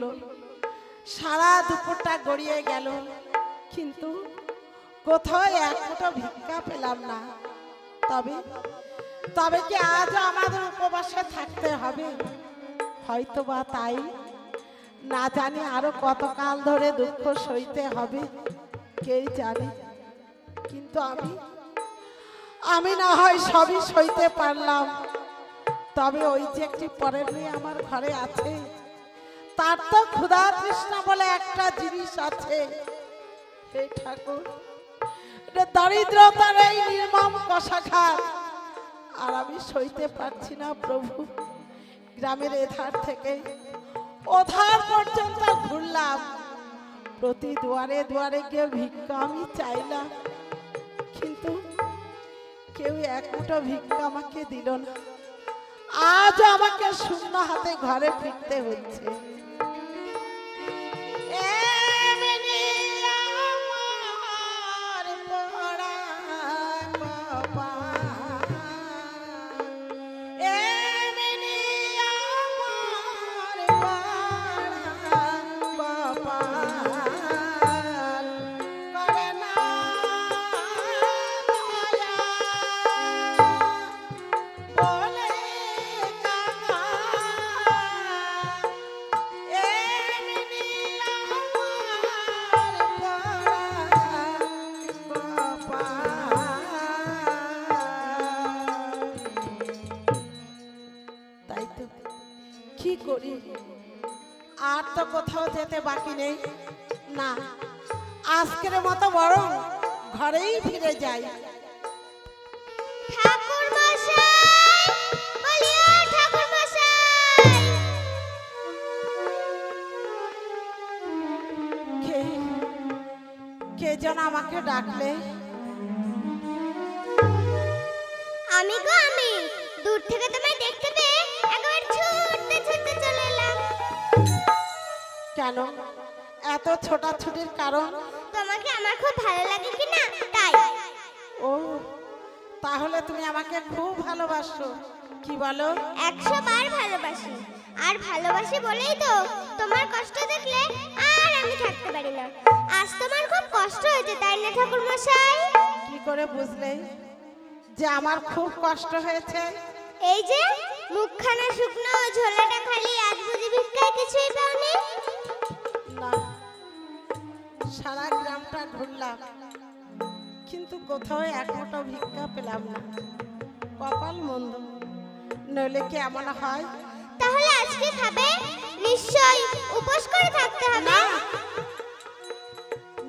হলো, সারা দুপুরটা গড়িয়ে গেল, কিন্তু কোথাও এক ফোঁটা ভিক্ষা পেলাম না। তবে তবে কি আজও আমাদের উপবাসে থাকতে হবে? হয়তো বা তাই, না জানি আরো কতকাল ধরে দুঃখ সইতে হবে, কে জানে। কিন্তু আমি না হয় সবই সইতে পারলাম, তবে ওই যে একটি পরের মেয়ে আমার ঘরে আছে, তার তো ক্ষুধা তৃষ্ণা বলে একটা জিনিস আছে। হে ঠাকুর, দারিদ্রতার এই নির্মম কষাঘাত আর আমি সইতে পারছি না প্রভু। গ্রামের এধার থেকে ওধার পর্যন্ত ঘুরলাম, প্রতি দুয়ারে দুয়ারে গিয়ে ভিক্ষা আমি চাইলাম, কিন্তু কেউ এক মুঠো ভিক্ষা আমাকে দিল না। আজ আমাকে শূন্য হাতে ঘরে ফিরতে হচ্ছে। কি করি, আর তো কোথাও যেতে বাকি নেই। না, আজকের মতো বরং ঘরেই ফিরে যাই। ঠাকুর মশাই, বলিও ঠাকুর মশাই। কে যেন আমাকে ডাকলে? আমি গো আমি, দূর থেকে তোমায় দেখতে পেয়ে একবার ছুটতে ছুটতে চলে এলাম। কেন এত ছোটাছুটির কারণ? তোমাকে আমার খুব ভালো লাগে কি না, তাই। ও, তাহলে তুমি আমাকে খুব ভালোবাসো, কি বলো? 100 বার ভালোবাসি, আর ভালোবাসি বলেই তো তোমার কষ্ট দেখলে আর আমি থাকতে পারি না। আজ তোমার খুব কষ্ট হয়েছে, তাই না ঠাকুর মশাই? কি করে বুঝলে যে আমার খুব কষ্ট হয়েছে? এই যে মুখখানা শুকনো, ঝোলাটা খালি, আজ বুঝি ভিক্ষায় কিছুই পাওনি? না, সারা গ্রামটা ঘুরলাম, কিন্তু কোথাও এক মুঠো ভিক্ষা পেলাম না। কপাল মন্দ, নইলে কি এমন হয়? তাহলে আজকে খাবে? নিশ্চয়ই উপোস করে থাকতে হবে।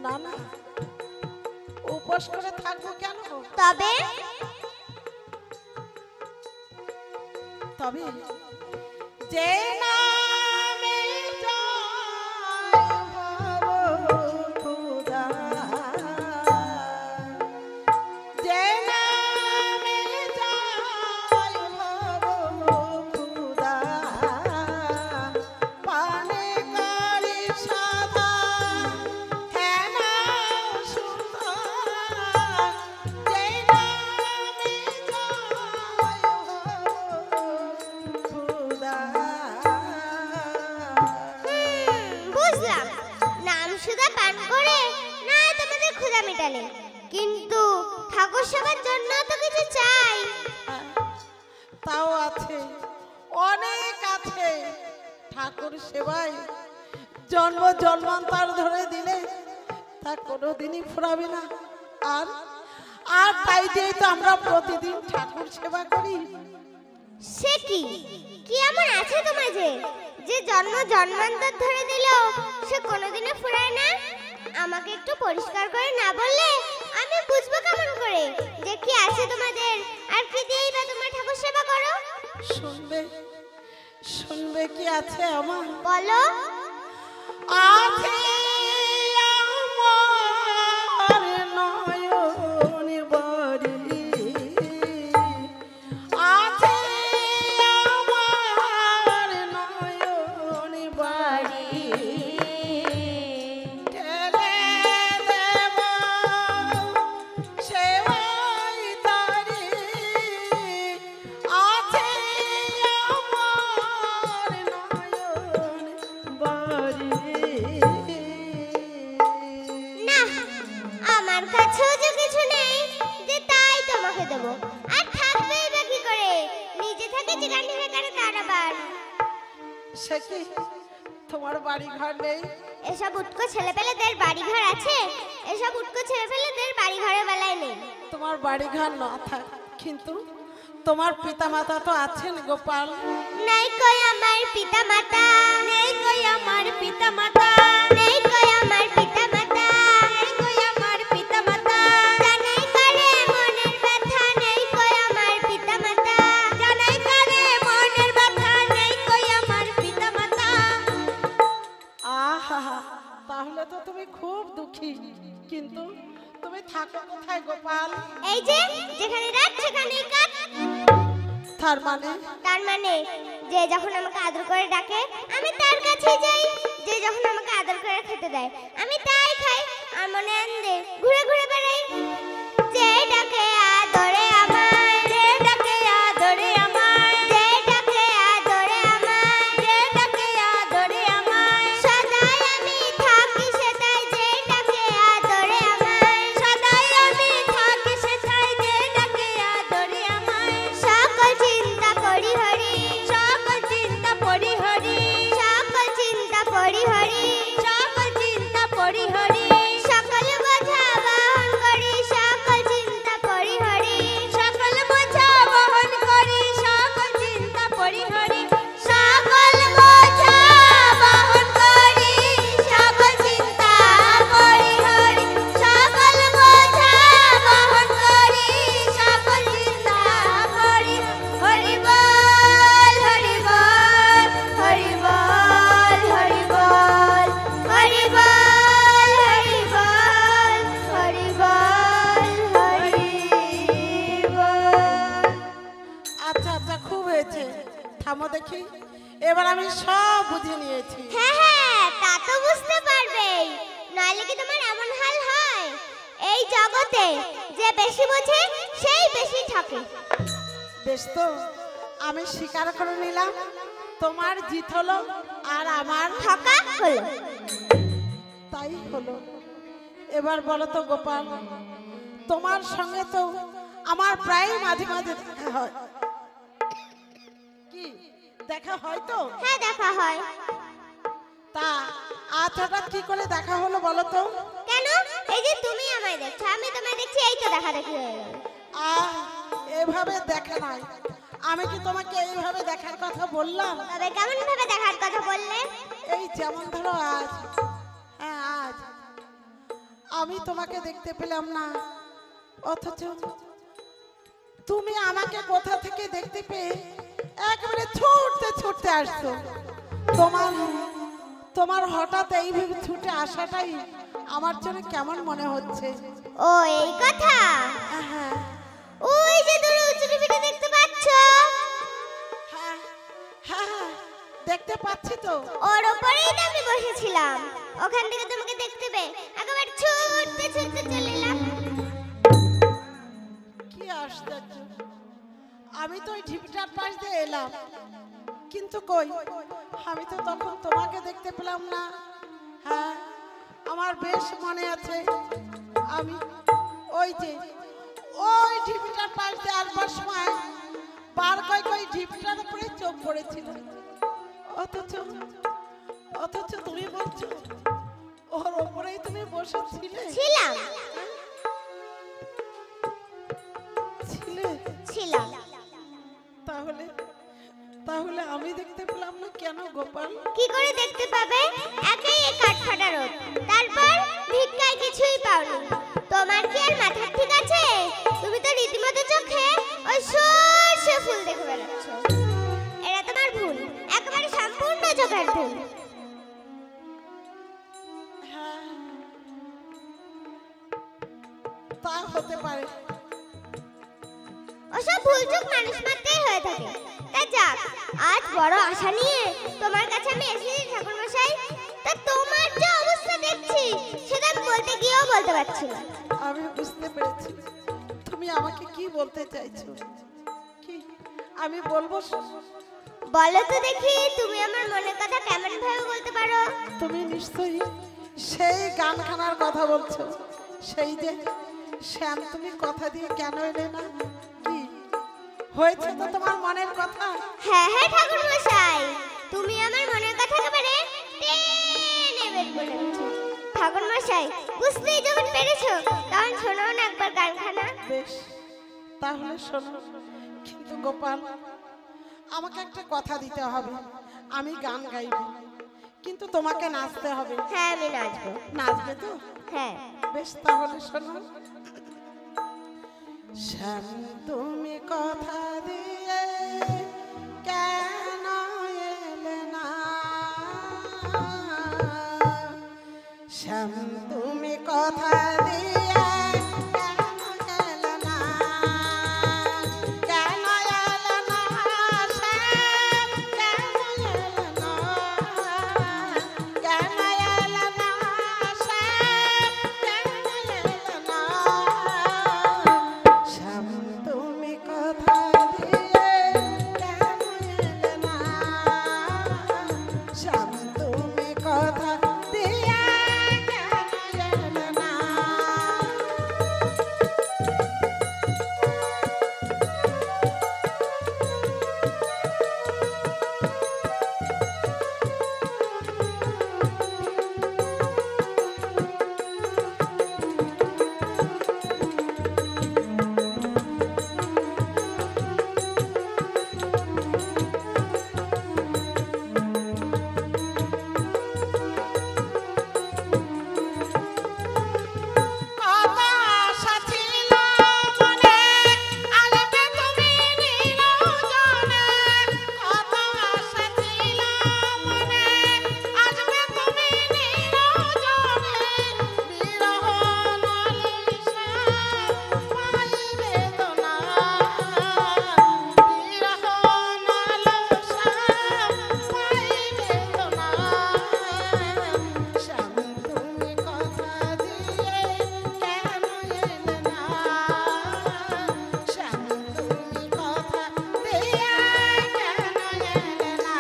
না না, উপোস করে থাকবো কেন? তবে তবে যে নামে বুঝলাম, নাম সুধা পান করে না তোমাদের ক্ষুধা মেটালে, কিন্তু ঠাকুর সেবার জন্য তো কিছু চাই। তাও আছে, অনেক আছে। ঠাকুর সেবায় জন্ম জন্মান্তর ধরে দিলে তা কোনোদিনই ফুরাবে না। আর আর তাই দিয়েই তো আমরা প্রতিদিন ঠাকুর সেবা করি। সে কি কি এমন আছে তোমার যে যে জন্ম জন্মান্তর ধরে দিলেও সে কোনোদিনও ফুরায় না? আমাকে একটু পরিষ্কার করে না বললে আমি বুঝবো কেমন করে যে কি আছে তোমাদের, আর কি দিয়েই বা তোমরা ঠাকুর সেবা করো? শুনবে শুনবে কি আছে আমার? বলো। আছে আমার নয়ন বাড়ি, আছে আমার নয়ন বাড়ি, ঠেলে দেব সেবাই তারি, আছে আমার নয়ন বাড়ি। আমার কাছেও যে কিছু নেই যে তাই তোমাকে দেবো। আর থাকবেই বা কি করে, নিজে থেকে যেখান থেকে করে তার আবার। সে কি তোমার বাড়ি ঘর নেই? এসব উটকো ছেলেপেলেদের বাড়ি ঘর আছে? এসব উটকো ছেলেপেলেদের বাড়ি ঘরের বেলায় নেই। তোমার বাড়ি ঘর না থাক, কিন্তু তোমার পিতামাতা তো আছেন গোপাল। নেই কই আমার পিতামাতা, নেই কই আমার পিতামাতা, নেই কই আমার পিতামাতা, নেই কই আমার পিতামাতা, জানাই কারে মনের ব্যথা, নেই কই আমার পিতামাতা। জানাই কারে মনের ব্যথা, নেই কই আমার পিতামাতা। আহা, তাহলে তো তুমি খুব দুঃখী, কিন্তু তুমি থাকো কোথায় গোপাল? এই যে যেখানে রাত সেখানেই কাঠ। তার মানে তার মানে যে যখন আমাকে আদর করে ডাকে আমি তার কাছেই যাই, যে যখন আমাকে আদর করে খেতে দেয় আমি তাই খাই, আর মনে আনন্দে ঘুরে ঘুরে বেড়াই। যে ডাকে আদরে আমায়, যে ডাকে আদরে আমায়, যে ডাকে আদরে আমায়, যে ডাকে আদরে আমায়, সদাই আমি থাকি সেটাই, যে ডাকে আদরে আমায়। সদাই আমি থাকি সেথায়, যে ডাকে আদরে আমায়। সকল চিন্তা করি হরি, সকল চিন্তা পরিহরি, সকল চিন্তা করি হরি, সকল চিন্তা পরিহরি, সকল বোঝা বহন করি, সকল চিন্তা করি হরি। সকল বোঝা বহন করি, সকল চিন্তা পরিহরি, সকল বোঝা বহন করি, সকল চিন্তা পরিহরি, সকল বোঝা বহন করি, সকল চিন্তা পরি। হরি বল, হরি বল, হরি বল, হরি বল, হরি বল, হরি বল, হরি বল, হরি বল। আচ্ছা আচ্ছা, খুব হয়েছে, থামো দেখি। এবার আমি সব বুঝে নিয়েছি। হ্যাঁ হ্যাঁ, তা তো বুঝতে পারবেই, নইলে কি তোমার এমন হাল হয়? এই জগতে যে বেশি বোঝে সেই বেশি ঠকে। বেশ, তো আমি স্বীকার করে নিলাম তোমার জিত হলো আর আমার ঠকা হলো। তাই হলো। এবার বলো তো গোপাল, তোমার সঙ্গে তো আমার প্রায় মাঝে মাঝে দেখা হয়। কি দেখা হয় তো? হ্যাঁ দেখা হয়। তা আজ হঠাৎ কি করে দেখা হলো বলো তো? কেন? এই যে তুমি আমায় দেখছো, আমি তোমায় দেখছি, এই তো দেখা দেখি হয়ে গেল। আহ, এভাবে দেখা নাই। আমি কি তোমাকে এইভাবে দেখার কথা বললাম? তবে কেমন ভাবে দেখার কথা বললে? এই যেমন ধরো আজ, হ্যাঁ আজ আমি তোমাকে দেখতে পেলাম না, অথচ তুমি আমাকে কোথা থেকে দেখতে পেয়ে একেবারে ছুটতে ছুটতে আসছো। তোমার তোমার হঠাৎ এইভাবে ছুটে আসাটাই আমার জন্য কেমন মনে হচ্ছে। ও এই কথা। হ্যাঁ ওই যে দূরে উঁচু টিভিটা দেখতে পাচ্ছ, হ্যাঁ হ্যাঁ হ্যাঁ, দেখতে পাচ্ছি তো। ওর উপরেই তো আমি বসেছিলাম। ওখান থেকে তোমাকে দেখতে পেয়ে একেবারে ছুটতে ছুটতে চলে এলাম। কি আশ্চর্য, আমি তো ওই ঢিপিটার পাশ দিয়ে এলাম, কিন্তু কই আমি তো তখন তোমাকে দেখতে পেলাম না। হ্যাঁ, আমার বেশ মনে আছে, আমি ওই যে ওই ঢিপিটার পাশ দিয়ে আসবার সময় বার কই ঢিপিটার উপরে চোখ পড়েছিল, অথচ অথচ তুমি বলছো ওর ওপরেই তুমি বসেছিলে। ছিলাম ছিলে? ছিলাম। তাহলে তাহলে আমি দেখতে পেলাম না কেন গোপাল? কি করে দেখতে পাবে? একেই এই কাঠফাটা রোদ, তারপর ভিক্ষায় কিছুই পাওনি। তোমার কি আর মাথা ঠিক আছে? তুমি তো রীতিমতো চোখে ওই সর্ষে ফুল দেখে বেড়াচ্ছ। এটা তোমার ভুল, একেবারে সম্পূর্ণ চোখের ভুল। হ্যাঁ, তা হতে পারে। ওসব ভুল চোখ মানুষ মাত্রই হয়ে থাকে। তা যাক, আজ বড় আশা নিয়ে তোমার কাছে আমি এসেছি ঠাকুর মশাই। তা তোমার যে অবস্থা দেখছি সেটা আমি বলতে গিয়েও বলতে পারছি না। আমি বুঝতে পেরেছি তুমি আমাকে কি বলতে চাইছো। কি আমি বলবো? বলো তো দেখি, তুমি আমার মনের কথা কেমন ভাবে বলতে পারো? তুমি নিশ্চয়ই সেই গানখানার কথা বলছো, সেই যে শ্যাম, তুমি কথা দিয়ে কেন এলে না? কি হয়েছে তো তোমার মনের কথা? হ্যাঁ হ্যাঁ ঠাকুর মশাই, তুমি আমার মনের কথা একেবারে টেনে বের করে দিয়েছো। ঠাকুর মশাই বুঝতেই যখন পেরেছো তখন শোনাও না একবার গানখানা। বেশ, তাহলে শোনো। কিন্তু গোপাল, আমাকে একটা কথা দিতে হবে। আমি গান গাইব, কিন্তু তোমাকে নাচতে হবে। হ্যাঁ আমি নাচবো। নাচবে তো? হ্যাঁ। বেশ, তাহলে শোনো। শ্যাম, তুমি কথা দিয়ে কেন এলে না? শ্যাম, তুমি কথা দিয়ে কেন এলে না? কেন এলে না? শ্যাম, কেন এলে না? কেন এলে না? শ্যাম, কেন এলে না? শ্যাম, তুমি কথা দিয়ে কেন এলে না? শ্যাম, তুমি কথা দিয়ে কেন এলে না? কত আশা ছিল মনে, আসবে তুমি নিরঞ্জনে। কত আশা ছিল মনে, আসবে তুমি নিরঞ্জনে। বিরহ নালিশা পাই বেদনা, বিরহ নালিশা পাই বেদনা। শ্যাম, তুমি কথা দিয়ে কেন এলে না? শ্যাম, তুমি কথা দিয়ে কেন এলে না?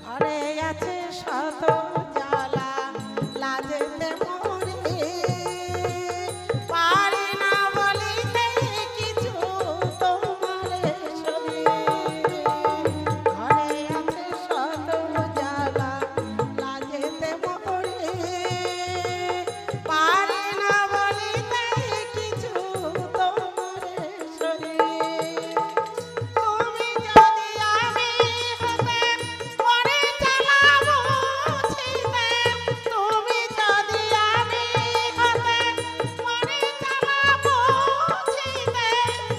ঘরে আছে শত জ্বালা, লাজেতে মরি, পারি না বলিতে কিছু তোমারে সরি। ঘরে আছে শত জ্বালা, লাজেতে মরি, পারি না বলিতে কিছু তোমারে সরি। তুমি যদি আমি হতে মরে চালাবো ছিতে, তুমি যদি আমি হতে মরে চালাবো ছিতে,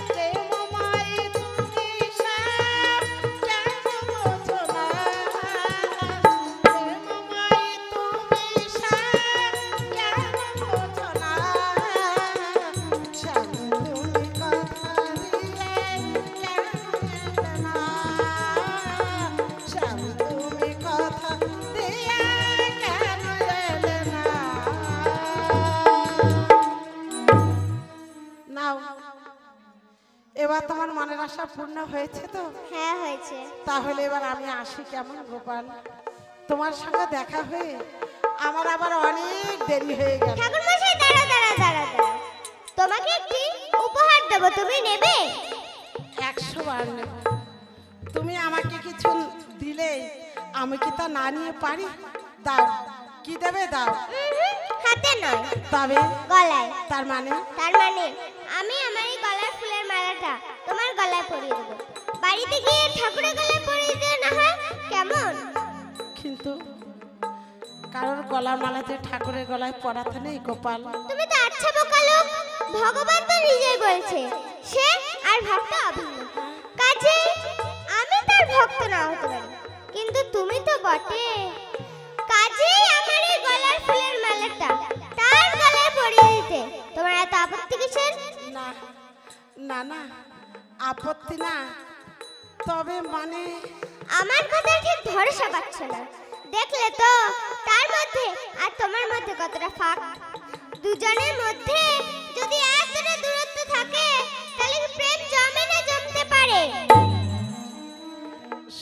প্রেম মাই তুমি শ্যাম কেন বোঝো না? প্রেম মাই তুমি শ্যাম কেন বোঝো না? শ্যাম, তুমি কথা দিয়ে কেন এলে না? শ্যাম, তুমি কথা দিয়ে কেন এলে না? নাও, এবার তোমার মনের আশা পূর্ণ হয়েছে তো? হ্যাঁ হয়েছে। তাহলে এবার আমি আসি কেমন গোপাল? তোমার সঙ্গে দেখা হয়ে আমার আবার অনেক দেরি হয়ে গেল। ঠাকুর মশাই দাঁড়া দাঁড়া দাঁড়া দাঁড়া, তোমাকে একটি উপহার দেবো, তুমি নেবে? 100 বার নেব। তুমি আমাকে কিছু দিলে আমি কি তা না নিয়ে পারি? দাও, কি দেবে দাও। হাতে নয়, তবে গলায়। তার মানে? তার মানে আমি আমার এই গলার ফুলের মালাটা তোমার গলায় পরিয়ে দেবো। বাড়িতে গিয়ে ঠাকুরের গলায় পরিয়ে দিও না হয়, কেমন? কিন্তু কারোর গলার মালাতে ঠাকুরের গলায় পরাতে নেই গোপাল। তুমি তো আচ্ছা বোকা লোক, ভগবান তো নিজেই বলছে সে আর ভক্ত অভিন্ন। কাজে আমি তার ভক্ত না হতে পারি, কিন্তু তুমি তো বটে। কাজেই আমার এই গলার ফুলের মালাটা তার গলায় পরিয়ে দিতে তোমার এত আপত্তি কিসের? না না না, আপত্তি না, তবে মানে আমার কথা ঠিক ভরসা পাচ্ছ না। দেখলে তো তার মধ্যে আর তোমার মধ্যে কতটা ফাঁক। দুজনের মধ্যে যদি এতটা দূরত্ব থাকে তাহলে কি প্রেম জমে না জমতে পারে?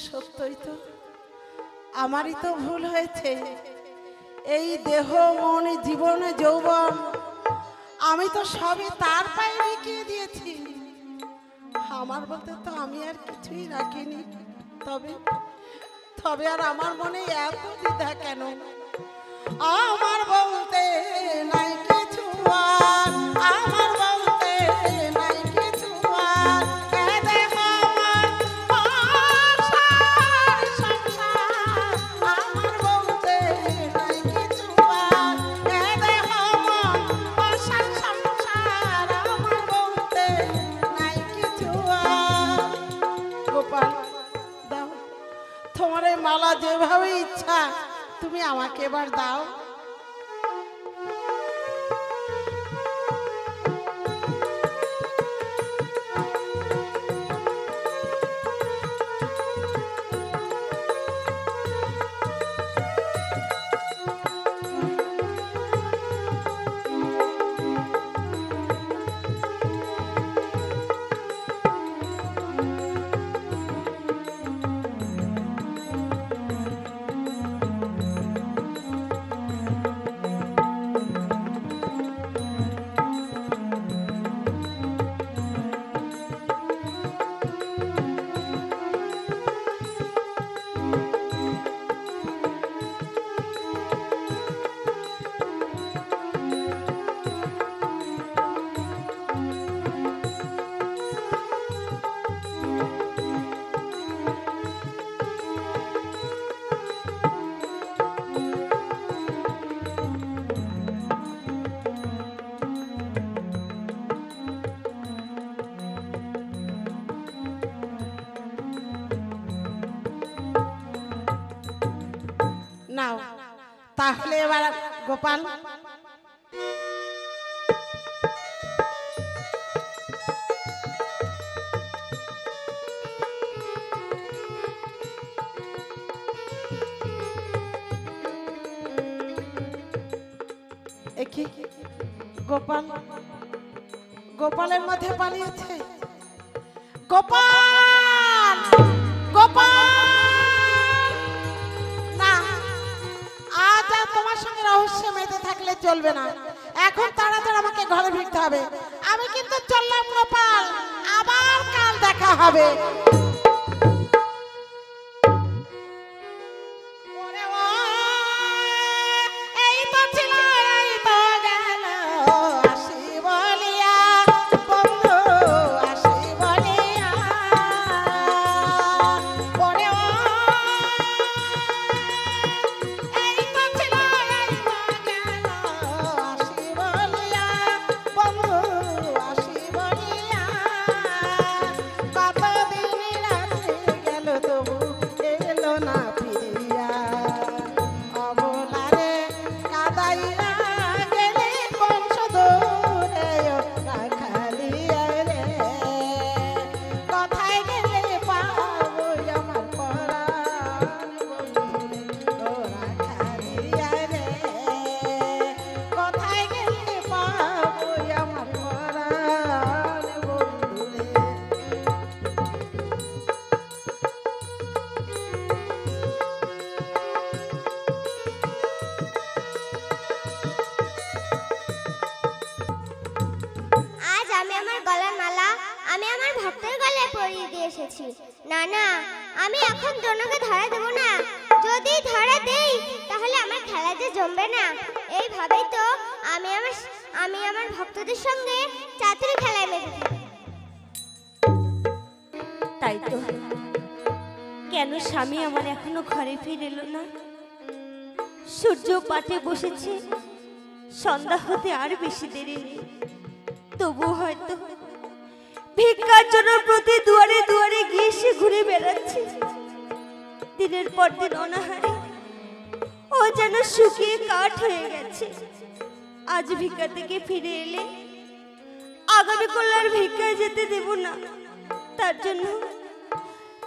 সত্যই তো, আমারই তো ভুল হয়েছে। এই দেহ মন জীবন যৌবন আমি তো সবই তার পায়ে বিকিয়ে দিয়েছি। আমার বলতে তো আমি আর কিছুই রাখিনি। তবে তবে আর আমার মনে এত দ্বিধা কেন? আমার বলতে নাই কিছু আর, আমার বলতে নাই কিছু আর, এ দেহ মন সংসার সংসার, আমার বলতে নাই কিছু আর, এ দেহ মন সংসার সংসার, আমার বলতে নাই কিছু আর। গোপাল, দাও তোমার এই মালা যেভাবে ইচ্ছা তুমি আমাকে এবার দাও। নাও তাহলে এবার গোপাল গোপাল গোপালের মধ্যে পালিয়েছে। গোপাল গোপাল, না আজ আর তোমার সঙ্গে রহস্য মেতে থাকলে চলবে না। এখন তাড়াতাড়ি আমাকে ঘরে ফিরতে হবে। আমি কিন্তু চললাম গোপাল, আবার কাল দেখা হবে। না না, আমি এখন জনকে ধরা দেব না। যদি ধরা দেই তাহলে আমার খেলা যে জমবে না। এইভাবেই তো আমি আমার ভক্তদের সঙ্গে চাতুরি খেলায় মেতে থাকি। তাই তো, কেন স্বামী আমার এখনো ঘরে ফিরে এলো না? সূর্য পাটে বসেছে, সন্ধ্যা হতে আর বেশি দেরি নেই। তবু হয়তো ভিক্ষার জন্য প্রতি দুয়ারে দুয়ারে গিয়ে সে ঘুরে বেড়াচ্ছে। দিনের পর দিন অনাহারে ও যেন শুকিয়ে কাঠ হয়ে গেছে। আজ ভিক্ষা থেকে ফিরে এলে আগামী কল্যাণ ভিক্ষায় যেতে দেব না। তার জন্য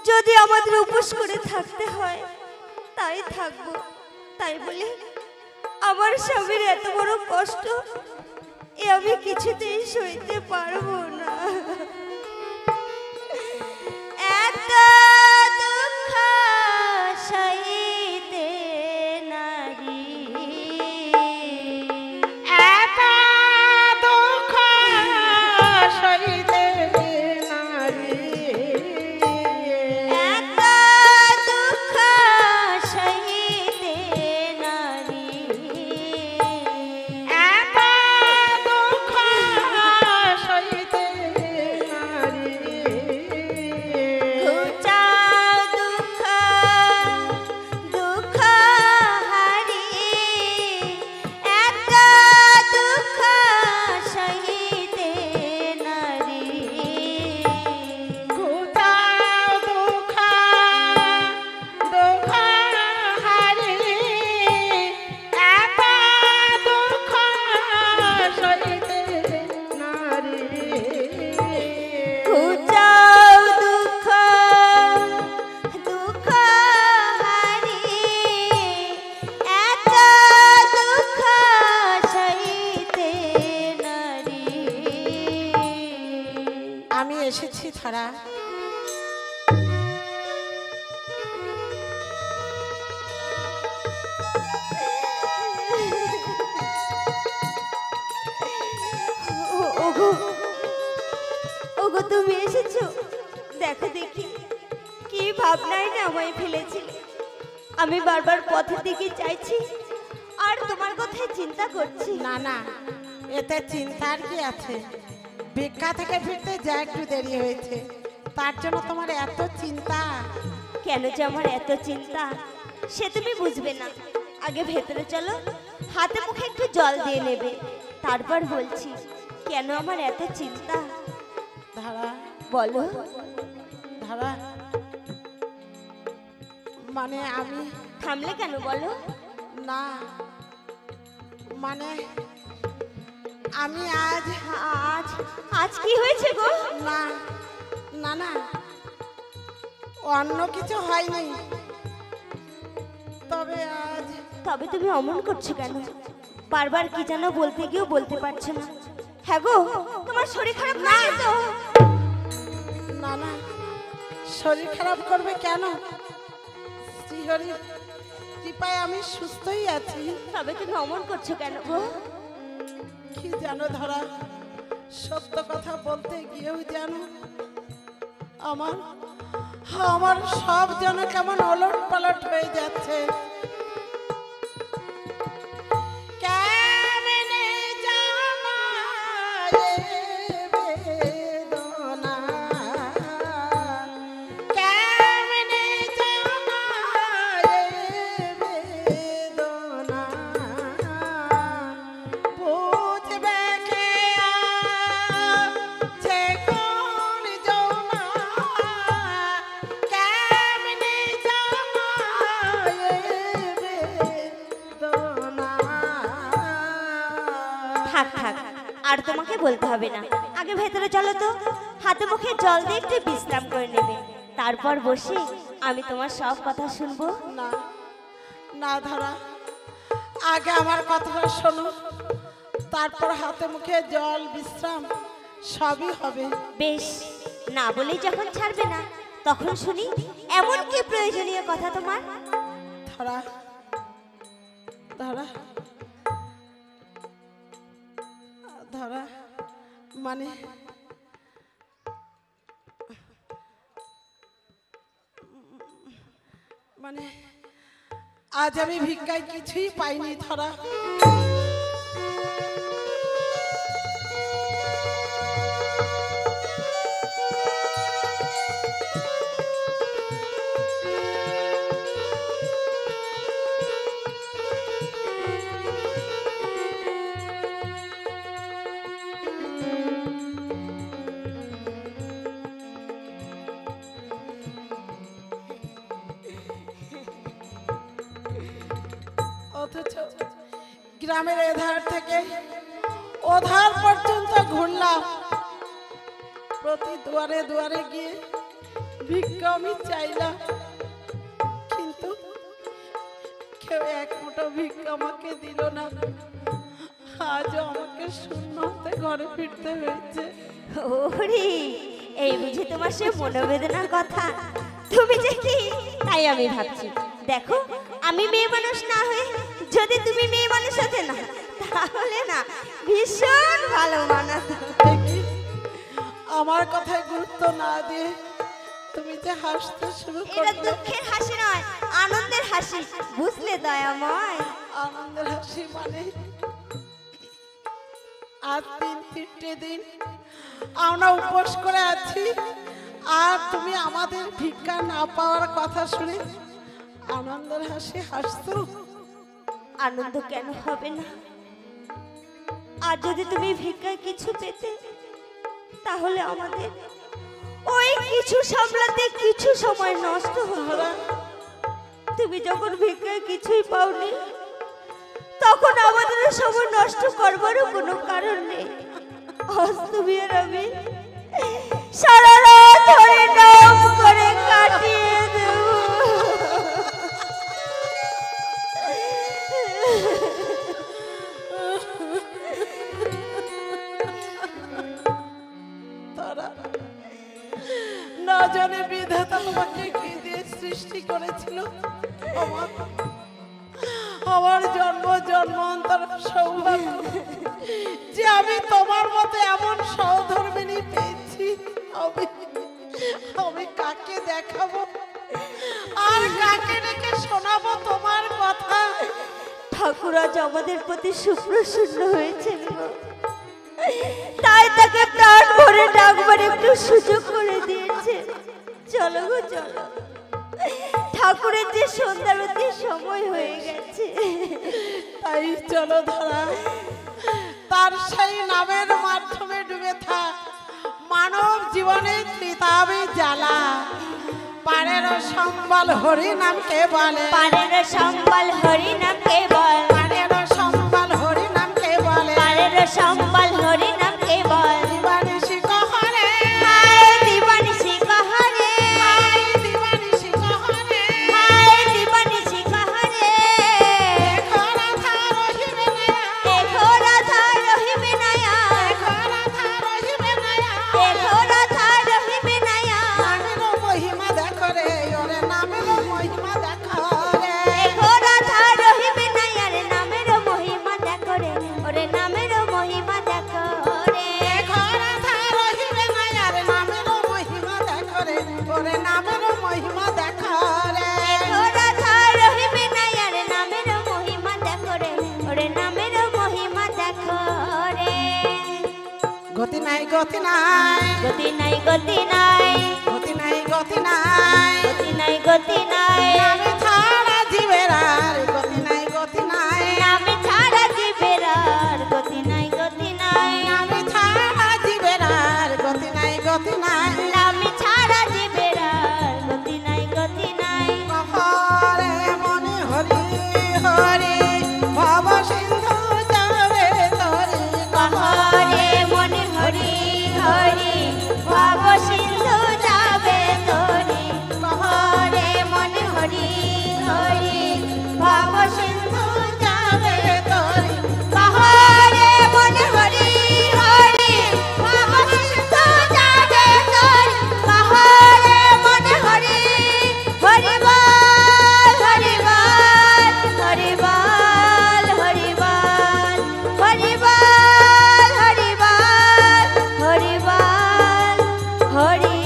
যদি আমাদের উপোস করে থাকতে হয় তাই থাকবো। তাই বলে আমার স্বামীর এত বড় কষ্ট এ আমি কিছুতেই সইতে পারবো না। এত দুঃখ সইতে নারী, এত দুঃখ সইতে নারী, এত দুঃখ সইতে নারী, এত দুঃখ সইতে নারী, ঘুচাও দুঃখ দুঃখ হারি, এত দুঃখ সইতে নারী, ঘুচাও দুঃখ দুঃখ হারি, এত দুঃখ সইতে নারী, ঘুচাও দুঃখ দুঃখ হারি, এত দুঃখ সইতে নারী। আমি এসেছি ধরা, ওগো ওগো তুমি এসেছো, দেখো দেখি কি ভাবনায় না আমায় ফেলেছিলে। আমি বারবার পথের দিকে চাইছি আর তোমার কথাই চিন্তা করছি। না না, এতে চিন্তার কি আছে? ভিক্ষা থেকে ফিরতে যা একটু দেরি হয়েছে, তার জন্য তোমার এত চিন্তা? কেন যে আমার এত চিন্তা সে তুমি বুঝবে না। আগে ভেতরে চলো, হাতে মুখে একটু জল দিয়ে নেবে, তারপর বলছি কেন আমার এত চিন্তা। ধরা, বলো। ধরা, মানে আমি থামলে কেন বলো? না, মানে আমি আজ আজ আজ কি হয়েছে গো? না না না, অন্য কিছু হয়নি, তবে আজ তবে তুমি অমন করছো কেন? বারবার কি যেন বলতে গিয়েও বলতে পারছো না। হ্যাঁ গো, তোমার শরীর খারাপ না তো? না না, শরীর খারাপ করবে কেন? শ্রীহরির কৃপায় আমি সুস্থই আছি। তবে তুমি অমন করছো কেন গো? কি জানো ধরা, সত্য কথা বলতে গিয়েও জানো আমার আমার সব যেন কেমন ওলট পালট হয়ে যাচ্ছে। কেমনে জানায় বেদনা, কেমনে জানায় বেদনা, বুঝবে কে আছে কোন জনা, কেমনে জানায় বেদনা। থাক থাক, আর তোমাকে বলতে হবে না। আগে ভেতরে চলো তো, হাতে মুখে জল দিয়ে একটু বিশ্রাম করে নেবে, তারপর বসে আমি তোমার সব কথা শুনবো। না না ধরা, আগে আমার কথাটা শোনো, তারপর হাতে মুখে জল বিশ্রাম সবই হবে। বেশ, না বলেই যখন ছাড়বে না তখন শুনি এমন কি প্রয়োজনীয় কথা তোমার? ধরা, ধরা, ধরা, মানে মানে আজ আমি ভিক্ষায় কিছুই পাইনি ধরা। অথচ গ্রামের এধার থেকে ওধার পর্যন্ত ঘুরলাম, প্রতি দুয়ারে দুয়ারে গিয়ে ভিক্ষা আমি চাইলাম, কিন্তু কেউ এক মুঠো ভিক্ষা আমাকে দিল না। আজও আমাকে শূন্য হাতে ঘরে ফিরতে হয়েছে। ওরে, এই বুঝি তোমার সে মনোবেদনার কথা? তুমি যে কি তাই আমি ভাবছি। দেখো, আমি মেয়ে মানুষ না হয়ে যদি তুমি মেয়ে মানুষ হতে না, তাহলে না ভীষণ ভালো মানাতো। দেখি, আমার কথায় গুরুত্ব না দিয়ে তুমি যে হাসতে শুরু এটা করলে। দুঃখের হাসি নয়, আনন্দের হাসি, বুঝলে দয়াময়? আনন্দের হাসি মানে আজ 3 দিন আমরা উপোস করে আছি, আর তুমি আমাদের ভিক্ষা না পাওয়ার কথা শুনে আনন্দের হাসি হাসছো। আনন্দ কেন হবে না? আর যদি তুমি ভিক্ষায় কিছু পেতে, তাহলে আমাদের ওই কিছু সামলাতে কিছু সময় নষ্ট হতো। তুমি যখন ভিক্ষায় কিছুই পাওনি, তখন আমাদের সময় নষ্ট করবারও কোনো কারণ নেই। আজ তুমি আর আমি সারা রাত ধরে নাম করে কাটিয়ে দেব। তারা না জানে বিধাতা তোমাকে কি দিয়ে সৃষ্টি করেছিল। আমার জন্ম জন্মান্তর সৌভাগ্য যে আমি তোমার মতো এমন সহধর্মিনী পেয়েছি। আমি কাকে দেখাবো আর কাকে রেখে শোনাবো তোমার কথা? ঠাকুর আজ আমাদের প্রতি সুপ্রসন্ন হয়েছেন গো, তাই তাকে প্রাণ ভরে ডাকবার একটু সুযোগ করে দিয়েছে। চলো গো চলো, ঠাকুরের যে সন্ধ্যারতির সময় হয়ে গেছে। তাই চলো ধরা, তার সেই নামের মাধ্যমে ডুবে থাক মানব জীবনে ত্রিতাবে জ্বালা। পারের সম্বল হরি নামকে বলে, পারের সম্বল হরি নামকে বল, পারের সম্বল হরি নামকে বলে, পারের সম্বল হরি নামকে বল। দিবানিশি কহরে, হায় দিবানিশি কহরে, হায় দিবানিশি কহরে, হায় দিবানিশি কহরে। দেখো রাধা রহিবে নয়া, দেখো রাধা রহিবে নয়া, দেখো রাধা রহিবে নয়া, দেখো রাধা রহিবে নয়া। নামের মহিমা দেখো রে, ওরে নামের মহিমা দেখো রে। দেখো রাধা রহিবে নয়া রে, নামের মহিমা দেখো রে, ওরে নামের মহিমা দেখো রে। দেখো রাধা রহিবে নয়া রে, নামের মহিমা দেখো রে, ওরে নামের মহিমা দেখো রে। দেখো রাধা রহিবে নয়া রে, নামের মহিমা দেখো রে, ওরে নামের মহিমা দেখো রে। গতি নাই গতি নাই, গতি নাই গতি নাই, গতি নাই গতি নাই, গতি নাই গতি নাই। নামে ছাড়া জীবের আর গতি নাই গতি নাই, নামে ছাড়া জীবের আর গতি নাই গতি নাই। নামে ছাড়া জীবের আর গতি নাই গতি নাই। নামে ছাড়া জীবের আর গতি নাই গতি নাই। কহরে মনে হরি হরি, ভব সিন্ধু যাবে তরি। কহরে মনে হরি হরি, ভব সিন্ধু যাবে তরি। কহরে মনে হরি হরি, ভব সিন্ধু যাবে তরি। কহরে মনে হরি হরি, ভব সিন্ধু যাবে তরি। কহরে মনে হরি হরি বল, হরি বল, হরি বল, হরি বল, হরি বল, হরি বল, হরি বল, হরি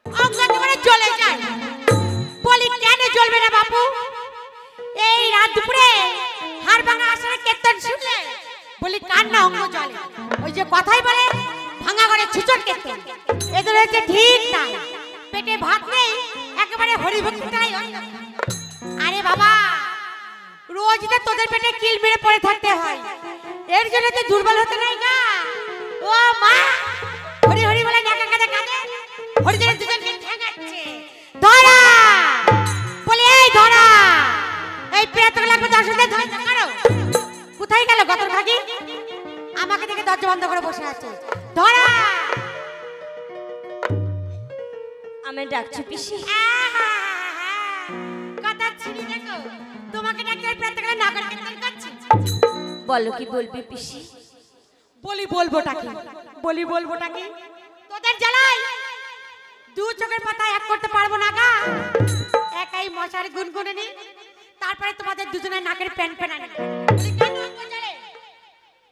অঙ্গ একেবারে জ্বলে যায়। বলি কেন জ্বলবে না বাপু? এই রাত দুপুরে হাড় ভাঙা আসরে কীর্তন শুনলে বলি কার না অঙ্গ জ্বলে। ওই যে কথাই বলে ভাঙা ঘরে ছুচর কীর্তন, এদের হচ্ছে ঠিক না। পেটে ভাত নেই, একেবারে হরিভক্তিটাই অন্ন। আরে বাবা, রোজ তো তোদের পেটে কিল মেরে পড়ে থাকতে হয়, এর জন্য তুই দুর্বল হতে নাই গা। ও মা, হরি হরি বলে নাকা কাঁদে কাঁদে হরিজনের দুজনকে ঠেঙাচ্ছে। ধরা বলে, এই ধরা, এই পেট লাগবে দর্শকদের ধরে করো। কোথায় গেল গতর ভাগি? আমাকে দেখে দরজা বন্ধ করে বসে আছে। ধরা আমি ডাকছি পিসি। কথা ছিনি দেখো, তোমাকে ডাক্তার প্রাতকালে নাগর কীর্তন করছি। বলো কি বলবি পিসি? বলবোটা কি তোদের জ্বালাই দু চোখের পাতা এক করতে পারবো না গা। একাই মশারি গুনগুনে নি, তারপরে তোমাদের দুজনের নাকের প্যান প্যানানি।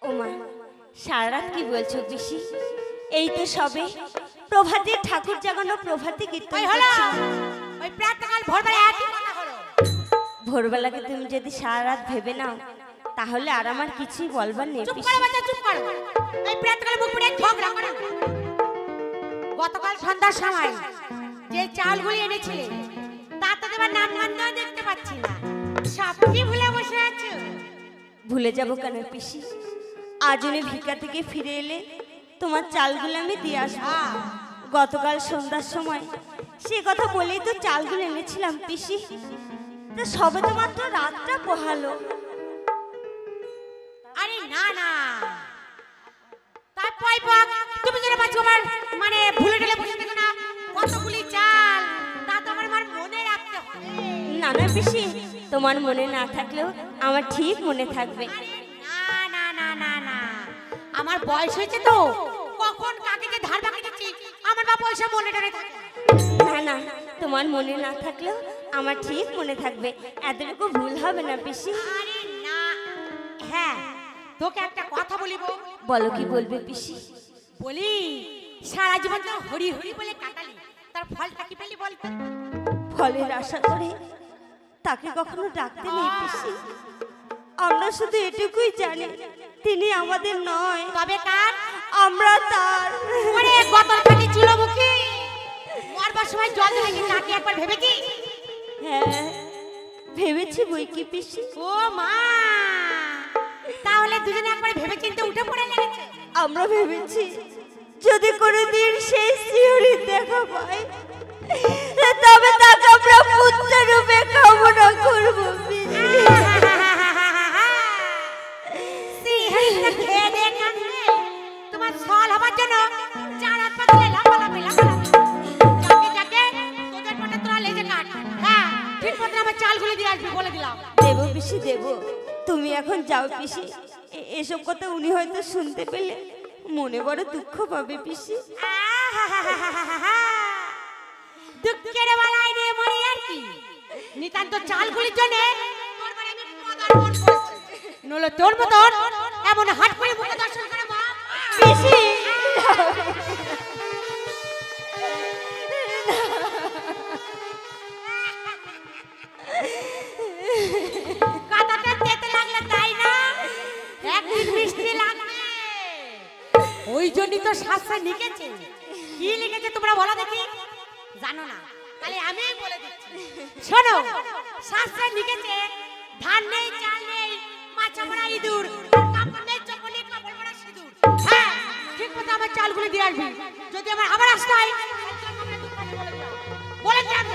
ওমা, সারা রাত কি বলছো পিসি? এই তো সবে প্রভাতী ঠাকুর জাগানো প্রভাতী কীর্তন করছিলাম। ওই প্রাতকাল ভোরবেলা একই কথা হলো। ভোরবেলাকে তুমি যদি সারা রাত ভেবে নাও তাহলে আর আমার কিছুই বলবার নেই চুপ পিসি। করো বাচ্চা, চুপ করো। এই প্রাতকালে মুখ পুড়ে ঝগড়া করো। গতকাল সন্ধ্যার সময় যে চালগুলি এনেছিলে তা তো তোমার নাম গন্ধও দেখতে পাচ্ছি না। সব কি ভুলে বসে আছো? ভুলে যাব কেন পিসি? আজ উনি ভিক্ষা থেকে ফিরে এলে তোমার চালগুলো আমি দিয়ে আসবো। গতকাল সন্ধ্যার সময় সে কথা বলেই তো চালগুলো এনেছিলাম পিসি। তা সবে তো মাত্র রাতটা পোহালো। আরে না না, তারপর তুমি যেন বাঁচো আমার মানে ভুলে গেলে বসে দেখো না কতগুলি চাল, তা তো আমার মনে রাখতে হবে। না না পিসি, তোমার মনে না থাকলেও আমার ঠিক মনে থাকবে। না না না না না, আমার বয়স হয়েছে তো, কখন কাকে যে ধার বাকি দিচ্ছি আমার বাপ পয়সা মনে ধরে থাকে। না না, তোমার মনে না থাকলেও আমার ঠিক মনে থাকবে, এতটুকু ভুল হবে না পিসি। আরে না, হ্যাঁ তোকে একটা কথা বলিব। বলো কি বলবে পিসি? বলি সারা জীবন তো হরি হরি বলে কাটালি, তার ফলটা কি পেলি বলতো? ফলের আশা করে তাকে কখনো ডাকতে নেই পিসি। আমরা শুধু এটুকুই জানি তিনি আমাদের নয়, তবে কার? আমরা তার। ওরে গতর খালি চুলোমুখী, মরবার সময় জল দিলে কি নাকি একবার ভেবেছি? হ্যাঁ ভেবেছি বই কি পিসি। ও মা, তাহলে দুজনে একবার ভেবে চিন্তে উঠে পড়ে লেগেছে। আমরা ভেবেছি যদি কোনোদিন সেই শিহরি দেখা পাই তবে তাকে আমরা পুত্র রূপে কামনা করব পিসি। খেয়ে দে কাঁদলে তোমার ফল হবার জন্য চার হাত পা দিলে লাফালাফি লাফালাফি। যাকে যাকে তোদের পাটা তোরা লেজে কাট। হ্যাঁ ঠিক মতো আমার চালগুলি দিয়ে আসবি বলে দিলাম। দেব পিসি দেব, তুমি এখন যাও পিসি। এসব কথা উনি হয়তো শুনতে পেলে মনে বড় দুঃখ পাবে পিসি। দুঃখের বেলায় নিয়ে মরি আর কি, নিতান্ত চালগুলির জন্য তোর বাড়ি আমি পদার্পণ করছি। নইলে তোর মতন এমন হাট করে মুখে দর্শন করে মা পিসি কাঁটাটা তেতে লাগলে তাই না, একদিন মিষ্টি লাগবে। ওই জন্যই তো শাস্ত্রে লিখেছে। কি লিখেছে তোমরা বলো দেখি? জানো না? তাহলে আমি বলে দিচ্ছি, শোনো। শাস্ত্রে লিখেছে ধান নেই চাল নেই মাছা মারা ইঁদুর, কাপড় নেই চোপড় নেই কাপড় মারা সিঁদুর। হ্যাঁ ঠিক মতো আমার চালগুলি দিয়ে আসবি। যদি আমার আবার আসতে হয় বলে দিলাম।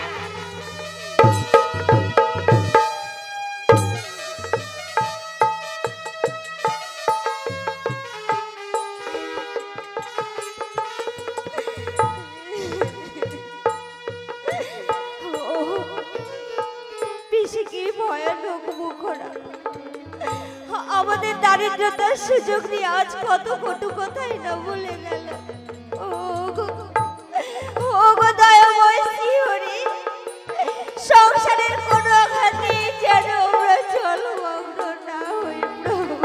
পিসি কি ভয়ানক মুখরা, আমাদের দারিদ্রতার সুযোগ নিয়ে আজ কত কটু কথাই না বলে গেল। ও গো দয়াময় শিহরি, সংসারের কোনো আঘাতে যেন আমরা জলমগ্ন না হই প্রভু।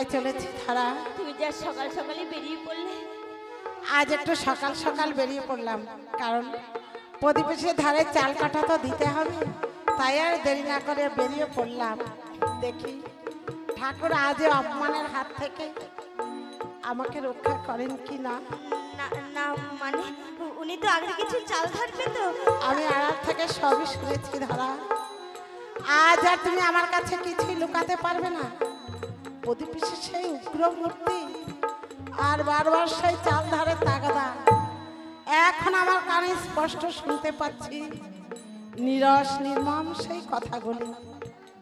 কোথায় চলেছি ধারা? তুমি যা সকাল সকালে বেরিয়ে পড়লে। আজ একটু সকাল সকাল বেরিয়ে পড়লাম, কারণ প্রতিবেশীর ধারে চাল কাটা তো দিতে হবে, তাই আর দেরি না করে বেরিয়ে পড়লাম। দেখি ঠাকুর আজও অপমানের হাত থেকে আমাকে রক্ষা করেন কি না। না না, মানে উনি তো আগে কিছু চাল ধার পেত। আমি আড়াল থেকে সবই শুনেছি ধারা। আজ আর তুমি আমার কাছে কিছুই লুকাতে পারবে না। প্রতিবেশীর সেই উগ্র মূর্তি আর বারবার সেই চাল ধারে তাগাদা এখন আমার কানে স্পষ্ট শুনতে পাচ্ছি। নিরস নির্মম সেই কথাগুলি।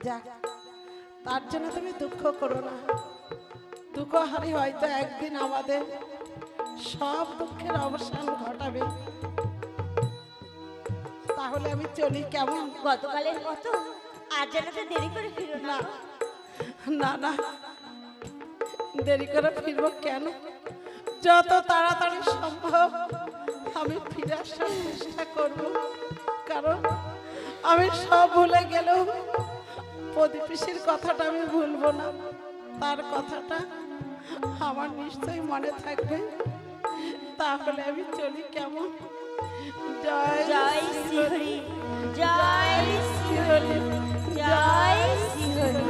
যাক, তার জন্য তুমি দুঃখ করো না। দুঃখ হারি হয়তো একদিন আমাদের সব দুঃখের অবসান ঘটাবে। তাহলে আমি চলি কেমন? গতকালের মতো আর যেন তো দেরি করে ফিরো না। না না, দেরি করে ফিরবো কেন? যত তাড়াতাড়ি সম্ভব আমি ফিরে আসার চেষ্টা করব, কারণ আমি সব ভুলে গেলেও প্রতিবেশীর কথাটা আমি ভুলবো না। তার কথাটা আমার নিশ্চয়ই মনে থাকবে। তাহলে আমি চলি কেমন? জয় জয় শ্রীহরি, জয় শ্রীহরি, জয় শ্রীহরি।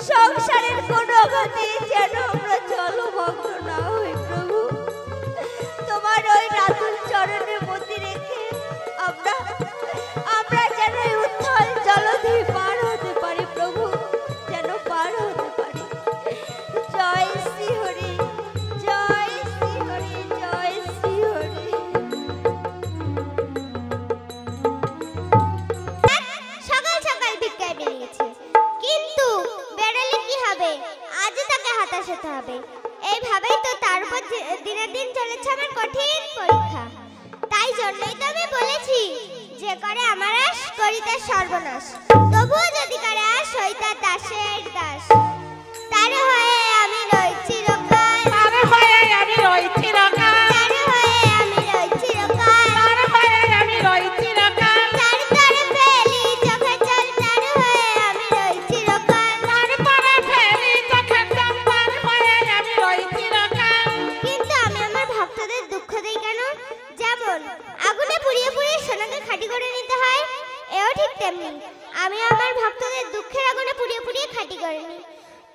সংসারের কোনো গতি যেন আমরা চলো হবে। এইভাবেই তো তার উপর দিনের দিন চলেছে আমার কঠিন পরীক্ষা। তাই জন্যই তো আমি বলেছি, যে করে আমার আশ করিতে সর্বনাশ, তবুও যদি করে আশ হই তার দাসের দাস। তার হয়ে আমি রই চিরকাল, তার হয়ে আমি রই চিরকাল, তার হয়ে আমি রই চিরকাল, তার হয়ে আমি রই চিরকাল, তার তরে ফেলি চোখে জল, তার হয়ে আমি রই চিরকাল। তারপরে ফেলি চোখের জল, তার হয়ে আমি রই চিরকাল। কিন্তু আমি আমার ভক্তদের দুঃখ দেই কেন? যেমন আগুনে পুড়িয়ে পুড়িয়ে সোনাকে খাঁটি করে নিতে হয়, এও ঠিক তেমনি আমি আমার ভক্তদের দুঃখের আগুনে পুড়িয়ে পুড়িয়ে খাঁটি করে নিই।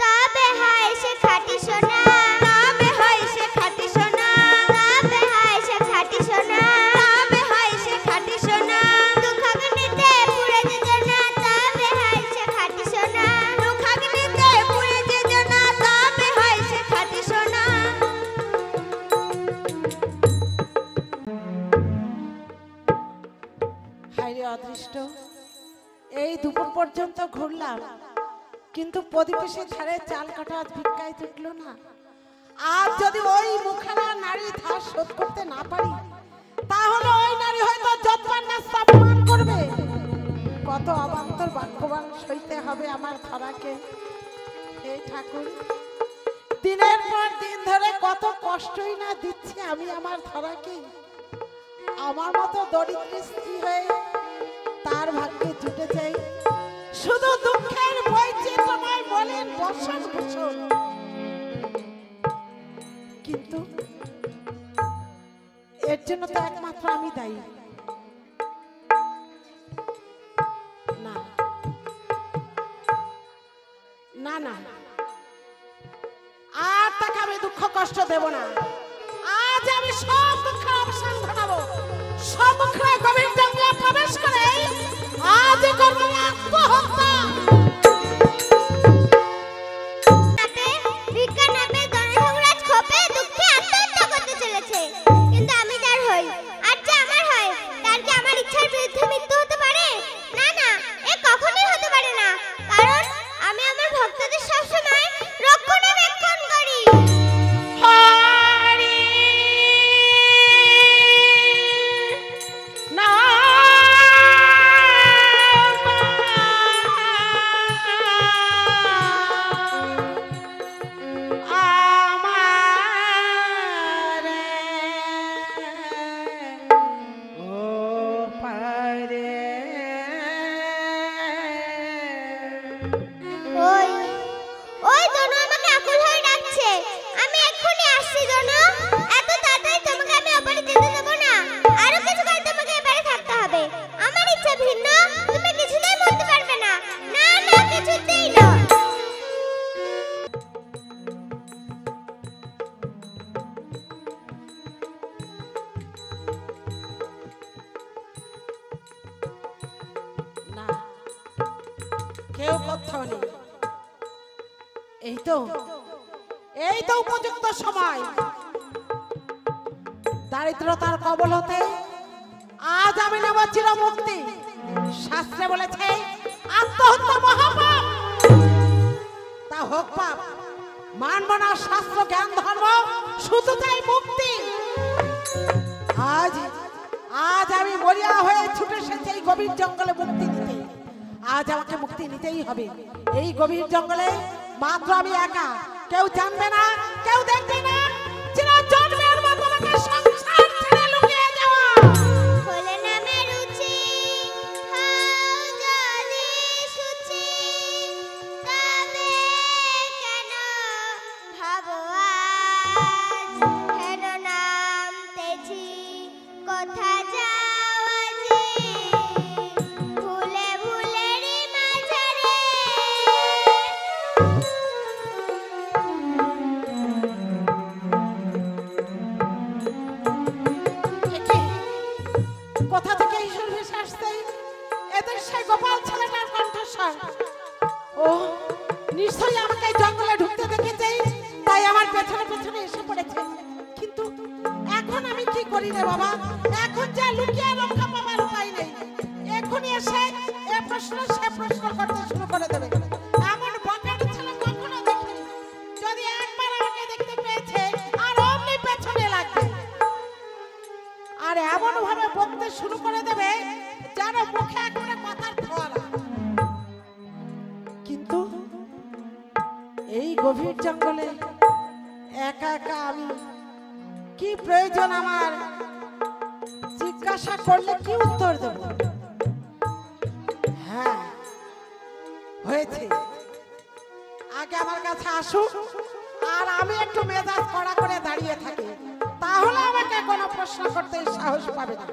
তবে হয় সে খাঁটি সোনা, তবে হয় সে খাঁটি সোনা, তবে হয় সে খাঁটি সোনা, তবে হয় সে খাঁটি সোনা। দুঃখাগ্নিতে পুড়ে যেত না, তবে হয় সে খাঁটি সোনা, দুঃখাগ্নিতে পুড়ে যেত না, তবে হয় সে খাঁটি সোনা। হায়রে অদৃষ্ট, এই দুপুর পর্যন্ত ঘুরলাম, কিন্তু প্রদীপের ধারে চাল কাটা আজ ভিক্ষায় জুটলো না। আজ যদি ওই মুখানা নারী ধার শোধ করতে না পারি, তাহলে ওই নারী হয়তো যতবার না অপমান করবে। কত অবান্তর বাক্যবান সইতে হবে আমার ধরাকে। হে ঠাকুর, দিনের পর দিন ধরে কত কষ্টই না দিচ্ছি আমি আমার ধরাকে। আমার মতো দরিদ্র স্ত্রী হয়ে তার ভাগ্যে জুটে চাই শুধু দুঃখের বৈচিত্র্যময় বলেন বর্ষণ ভূষণ। কিন্তু এর জন্য তো একমাত্র আমি দায়ী। না না না, আর তাকে আমি দুঃখ কষ্ট দেব না। আজ আমি সব দুঃখের অবসান ঘটাবো। সম্মুখে গভীর জঙ্গলে প্রবেশ করে আজ করব আত্মহত্যা। ভিক্ষা নামে গণধংরাজ খোপে দুঃখে আত্মহত্যা করতে চলেছে। কিন্তু আমি যার হই আর যে আমার হয়, তার কি আমার ইচ্ছার বিরুদ্ধে মৃত্যু হতে পারে? না না, এ কখনোই হতে পারে না, কারণ আমি আমার ভক্তদের সবসময় রক্ষণাবেক্ষণ করি। হরি নাম ওই ওই দনু আমাকে আকুল হয়ে ডাকছে। আমি এক্ষুনি আসছি দনু। এত তাড়াতাড়ি তোমাকে আমি ওপারে যেতে দেব না। আরো কিছুক্ষণ তোমাকে এবারে থাকতে হবে। আমার ইচ্ছা ভিন্ন, তুমি কিছুতেই বলতে পারবে না। না না, কিছুতেই না। না, কেউ কোথাও নেই। এই তো উপযুক্ত সময়। দারিদ্রতার কবল হতে আজ আমি নেব চির মুক্তি। শাস্ত্রে বলেছে আত্মহত্যা মহাপাপ। তা হোক পাপ, মানব না শাস্ত্র জ্ঞান ধর্ম, শুধু চাই মুক্তি। আজ আজ আমি মরিয়া হয়ে ছুটে এসেছি এই গভীর জঙ্গলে মুক্তি নিতে। আজ আমাকে মুক্তি নিতেই হবে। এই গভীর জঙ্গলে মাত্র আমি একা, কেউ জানবে না, কেউ দেখবে না। চিরজন্মের মতো আমাকে সংসার ছেড়ে লুকিয়ে যাওয়া। হলে নামে রুচি, হও যদি সুচি, তবে কেন ভাবো আজ হেন নাম তেজি, কোথা যাও আজি ভুলে ভুলেরই মাঝারে। কোথা থেকে ঈশ্বর ভেসে আসছে? এদের সেই গোপাল ছেলেটার কণ্ঠস্বর। ও নিশ্চয়ই আমাকে এই জঙ্গলে ঢুকতে দেখেছে, তাই আমার পেছনে পেছনে এসে পড়েছে। কিন্তু এখন আমি কি করি রে বাবা? এখন যা লুকিয়ে রক্ষা পাবার উপায় নেই। এখনই এসে এ প্রশ্ন সে প্রশ্ন করতে শুরু করে দেবে। এমন বকেট ছেলে কখনো দেখিনি। যদি একবার আমাকে গভীর জঙ্গলে একা একা আমি কি প্রয়োজন আমার জিজ্ঞাসা করলে কি উত্তর দেব? হ্যাঁ হয়েছে, আগে আমার কাছে আসুক আর আমি একটু মেজাজ কড়া করে দাঁড়িয়ে থাকি, তাহলে আমাকে কোনো প্রশ্ন করতে সাহস পাবে না।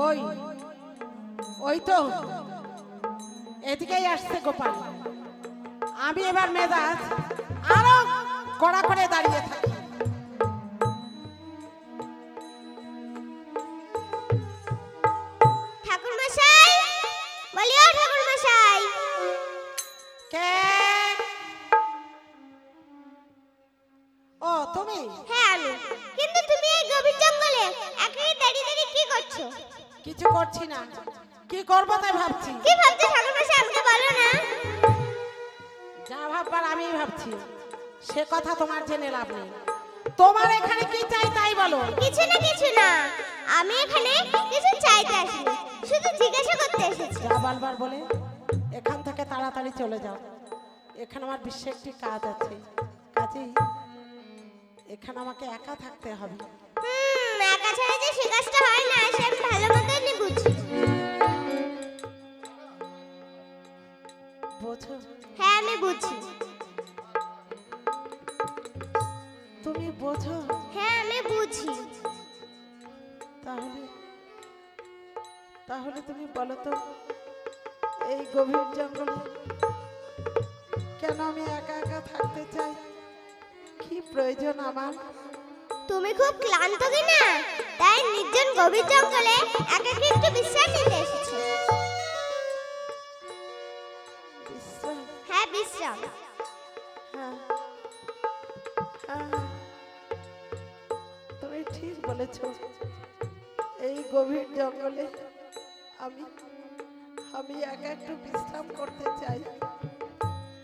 ওই ওই তো এদিকেই আসছে গোপাল। আমি এবার মেজাজ আরো কড়া করে দাঁড়িয়ে থাকি। ঠাকুর মশাই, বলিও ঠাকুর মশাই। কে? ও তুমি? হ্যাঁ আমি। কিন্তু তুমি এই গভীর জঙ্গলে একাই দাঁড়িয়ে দাঁড়িয়ে কি করছো? কিছু করছি না, কি করবো তাই ভাবছি। কি ভাবছো ঠাকুর মশাই, আমাকে বলো না। যা ভাববার আমি ভাবছি, সে কথা তোমার জেনে লাভ নেই। তোমার এখানে কি চাই তাই বলো। কিছু না কিছু না, আমি এখানে কিছু চাইতে আসিনি, শুধু জিজ্ঞাসা করতে এসেছি। যা বলবার বলে এখান থেকে তাড়াতাড়ি চলে যাও। এখানে আমার বিশেষ একটি কাজ আছে, কাজেই এখানে আমাকে একা থাকতে হবে। একা ছাড়া যে সে কাজটা হয় না সে আমি ভালো মতোই বুঝি। বোঝো? হ্যাঁ আমি বুঝি। তুমি বোঝো? হ্যাঁ আমি বুঝি। তাহলে তাহলে তুমি বলো তো, এই গভীর জঙ্গলে কেন আমি একা একা থাকতে চাই? কি প্রয়োজন আমার? তুমি খুব ক্লান্ত কিনা, তাই নির্জন গভীর জঙ্গলে একাকী একটু বিশ্রাম নিতে এসেছো। বিশ্রাম? হ্যাঁ বিশ্রাম। হ্যাঁ হ্যাঁ, তুমি ঠিক বলেছ। এই গভীর জঙ্গলে আমি আমি একা একটু বিশ্রাম করতে চাই।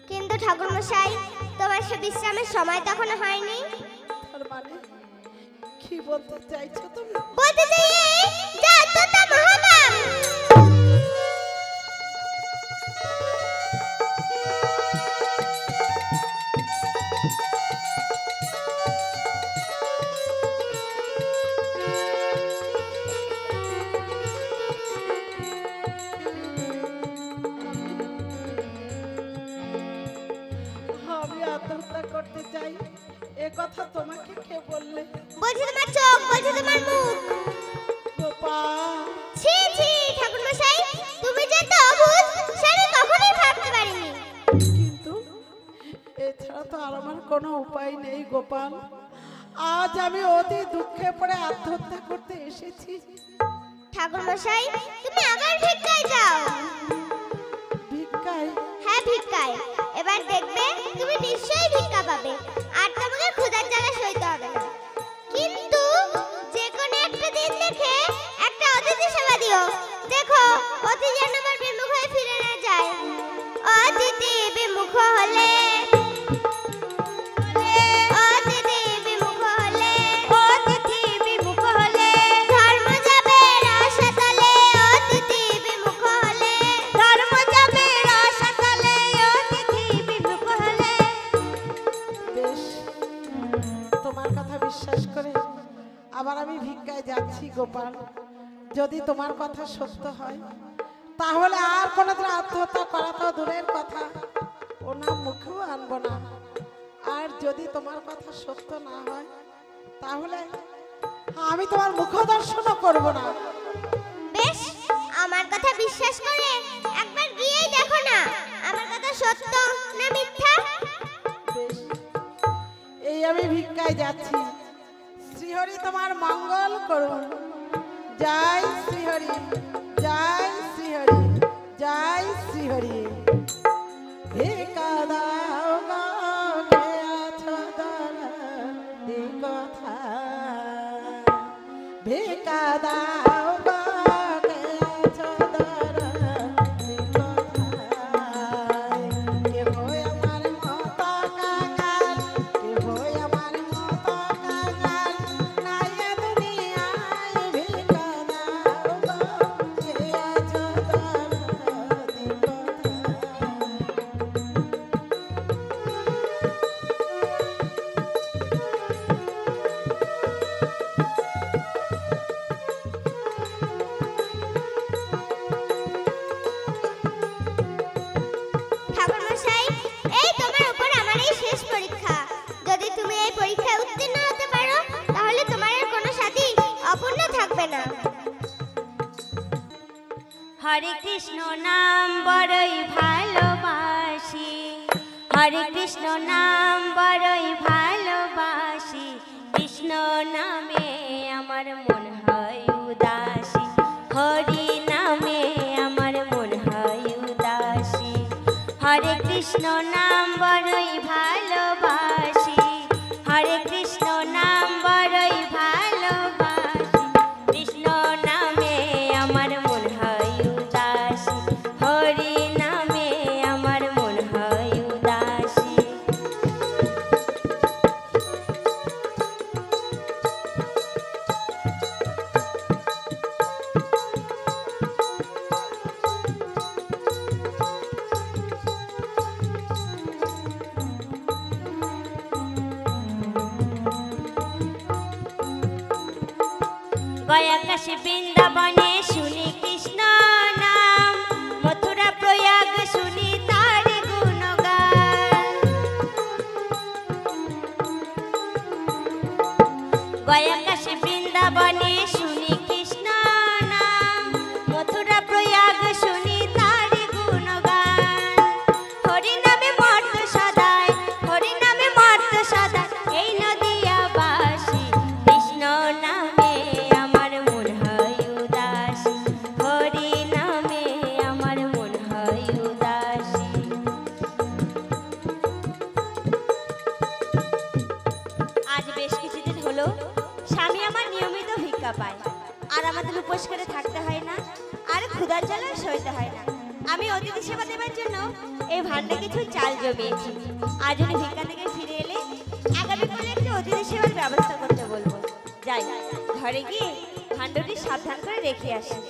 কিন্তু ঠাকুর মশাই, তোমার সে বিশ্রামের সময় তো এখনো হয়নি। তার মানে কি বলতে চাইছো তুমি? বলতে চাই যে আত্মহত্যা মহাপাপ। আমি আত্মহত্যা করতে চাই, এ কথা তোমাকে কে বললে? বলছে তোমার চোখ, বলছে তোমার মুখ। গোপাল, ছি ছি ঠাকুর মশাই, তুমি যে তো অবুঝ সে আমি কখনোই ভাবতে পারিনি। কিন্তু এছাড়া তো আর আমার কোনো উপায় নেই গোপাল। আজ আমি অতি দুঃখে পড়ে আত্মহত্যা করতে এসেছি। ঠাকুর মশাই, তুমি আবার ভিক্ষায় যাও। ভিক্ষায়? হ্যাঁ ভিক্ষায়। এবার দেখবে তুমি নিশ্চয়ই ভিক্ষা পাবে, আর তোমাকে ক্ষুধার জ্বালা সইতে হবে না। কিন্তু যে কোনো একটা দিন দেখে একটা অতিথি সেবা দিও। দেখো অতিথি যেন আমার বিমুখ হয়ে ফিরে না যায়। অতিথি বিমুখ হলে, অতিথি বিমুখ হলে, অতিথি বিমুখ হলে ধর্ম যাবে রসাতলে। অতিথি বিমুখ হলে ধর্ম যাবে রসাতলে। অতিথি বিমুখ হলে। বেশ, তোমার কথা বিশ্বাস করে আবার আমি ভিক্ষায় যাচ্ছি গোপাল। যদি তোমার কথা সত্য হয় তাহলে আর কোনোদিন আত্মহত্যা করা তো দূরের কথা, ওনার মুখেও আনবো না। আর যদি তোমার কথা সত্য না হয় তাহলে আমি তোমার মুখ দর্শনও করবো না। বেশ, আমার কথা বিশ্বাস করে একবার গিয়েই দেখো না আমার কথা সত্য না মিথ্যা। বেশ, এই আমি ভিক্ষায় যাচ্ছি। শ্রীহরি তোমার মঙ্গল করুন। জয় শ্রীহরি, জয় শ্রীহরি, জয় শ্রীহরি। ভিক্ষা দাও গো, কে আছো দাও। হরে কৃষ্ণ নাম বড়ই ভালোবাসি, হরে কৃষ্ণ নাম বড়ই ভালোবাসি, কৃষ্ণ নামে আমার মন হয় উদাসী, হরি নামে আমার মন হয় উদাসী। হরে কৃষ্ণ নাম বড়ই ভালোবাসি, হরে কৃষ্ণ নাম বড়ই ভালোবাসি, কৃষ্ণ নামে আমার মন হয় উদাসী, হরি নামে আমার মন হয় উদাসী। গয়া কাশী বৃন্দাবনে শুনি কৃষ্ণ নাম, মথুরা প্রয়াগ শুনি তার গুণগান। গয়া কাশী বৃন্দাবনে শুনি কৃষ্ণ নাম, মথুরা প্রয়াগ শুনি তার গুণগান। হরি নামে মর্ত সদায়, হরি নামে মর্ত সদায়, এই নদিয়া বাসী, কৃষ্ণ নামে আমার মন হয় উদাসী, হরি নামে আমার মন হয় উদাসী। আজ বেশ কিছুদিন হলো স্বামী আমার নিয়মিত ভিক্ষা পায়, আর আমাদের উপোস করে থাকতে হয় না, আর ক্ষুধার জ্বালা সইতে হয় না। আমি অতিথি সেবা দেওয়ার জন্য এই ভান্ডে কিছু চাল জমিয়েছি। আজ উনি ভিক্ষা থেকে ফিরে এলে আগামীকালে একটু অতিথি সেবার ব্যবস্থা করতে বলবো। যাই, ঘরে গিয়ে ভান্ডটি সাবধান করে রেখে আসি।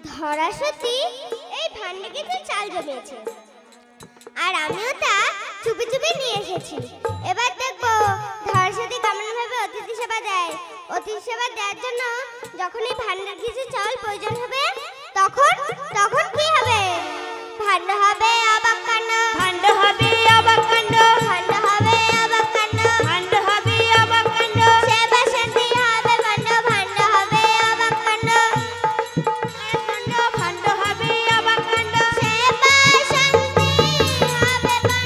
ধরা সত্যি এই ভান্ডে কিছু চাল জমিয়েছে, আর আমিও তা চুপি চুপি নিয়ে এসেছি। এবার দেখবো ধরা সত্যি কেমন ভাবে অতিথি সেবা দেয়। অতিথি সেবা দেওয়ার জন্য যখন এই ভান্ডার কিছু চাল প্রয়োজন হবে, তখন তখন কি হবে? ভান্ড হবে অবাক কাণ্ড, ভান্ড হবে অবাক কাণ্ড, ভান্ড হবে অবাক কাণ্ড, ভান্ড হবে অবাক কাণ্ড, সেবা শান্তি হবে ভান্ড, ভান্ড হবে অবাক কাণ্ড, ভান্ড হবে অবাক কাণ্ড, সেবা শান্তি হবে ভান্ড,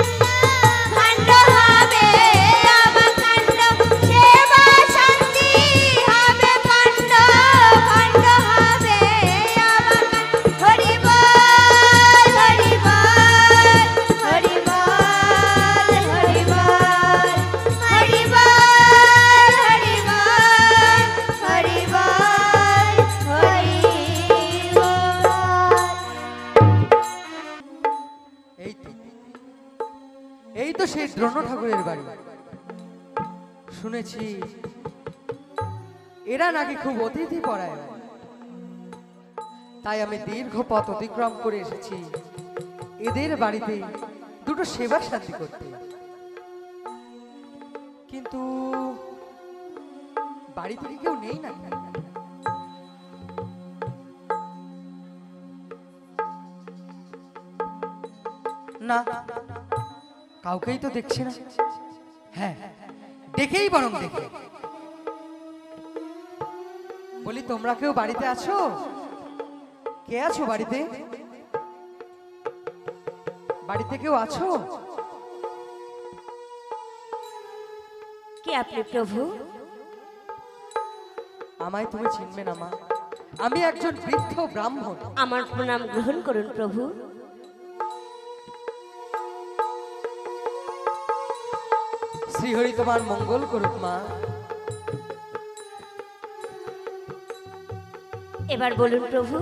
ভান্ড হবে অবাক কাণ্ড, সেবা শান্তি হবে কাণ্ড, ভান্ড হবে অবাক কাণ্ড। হরি বল, হরি বল, হরি বল, হরি বল, হরি বল, হরি বল, হরি বল, হরি বল। এই তো সেই দ্রোণ ঠাকুরের বাড়ি। শুনেছি এরা নাকি খুব অতিথি পরায়ণ, তাই আমি দীর্ঘ পথ অতিক্রম করে এসেছি এদের বাড়িতে দুটো সেবা শান্তি করতে। কিন্তু বাড়িতে কি কেউ নেই না? না, কাউকেই তো দেখছি না। হ্যাঁ, দেখেই বরং দেখে বলি, তোমরা কেউ বাড়িতে আছো? কে আছো বাড়িতে? বাড়িতে কেউ আছো? কে আপনি প্রভু? আমায় তুমি চিনবে না মা, আমি একজন বৃদ্ধ ব্রাহ্মণ। আমার প্রণাম গ্রহণ করুন প্রভু। শ্রীহরি তোমার মঙ্গল করুক মা। এবার বলুন প্রভু,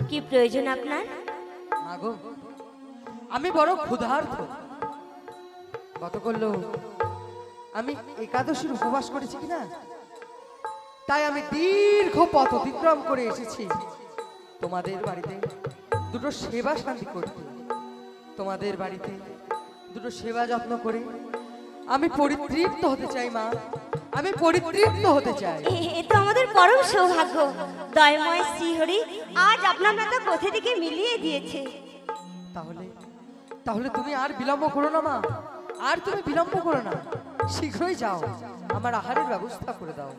কি প্রয়োজন আপনার? মাগো, আমি বড় ক্ষুধার্ত। কত করলো আমি একাদশীর উপবাস করেছি কিনা, তাই আমি দীর্ঘ পথ অতিক্রম করে এসেছি তোমাদের বাড়িতে দুটো সেবা শান্তি করতে। তোমাদের বাড়িতে দুটো সেবা যত্ন করে আমি পরিতৃপ্ত হতে চাই মা, আমি পরিতৃপ্ত হতে চাই। এ তো আমাদের পরম সৌভাগ্য। দয়াময় শ্রীহরি আজ আপনার মাথা কোথা থেকে মিলিয়ে দিয়েছে। তাহলে তাহলে তুমি আর বিলম্ব করো না মা, আর তুমি বিলম্ব করো না, শীঘ্রই যাও, আমার আহারের ব্যবস্থা করে দাও।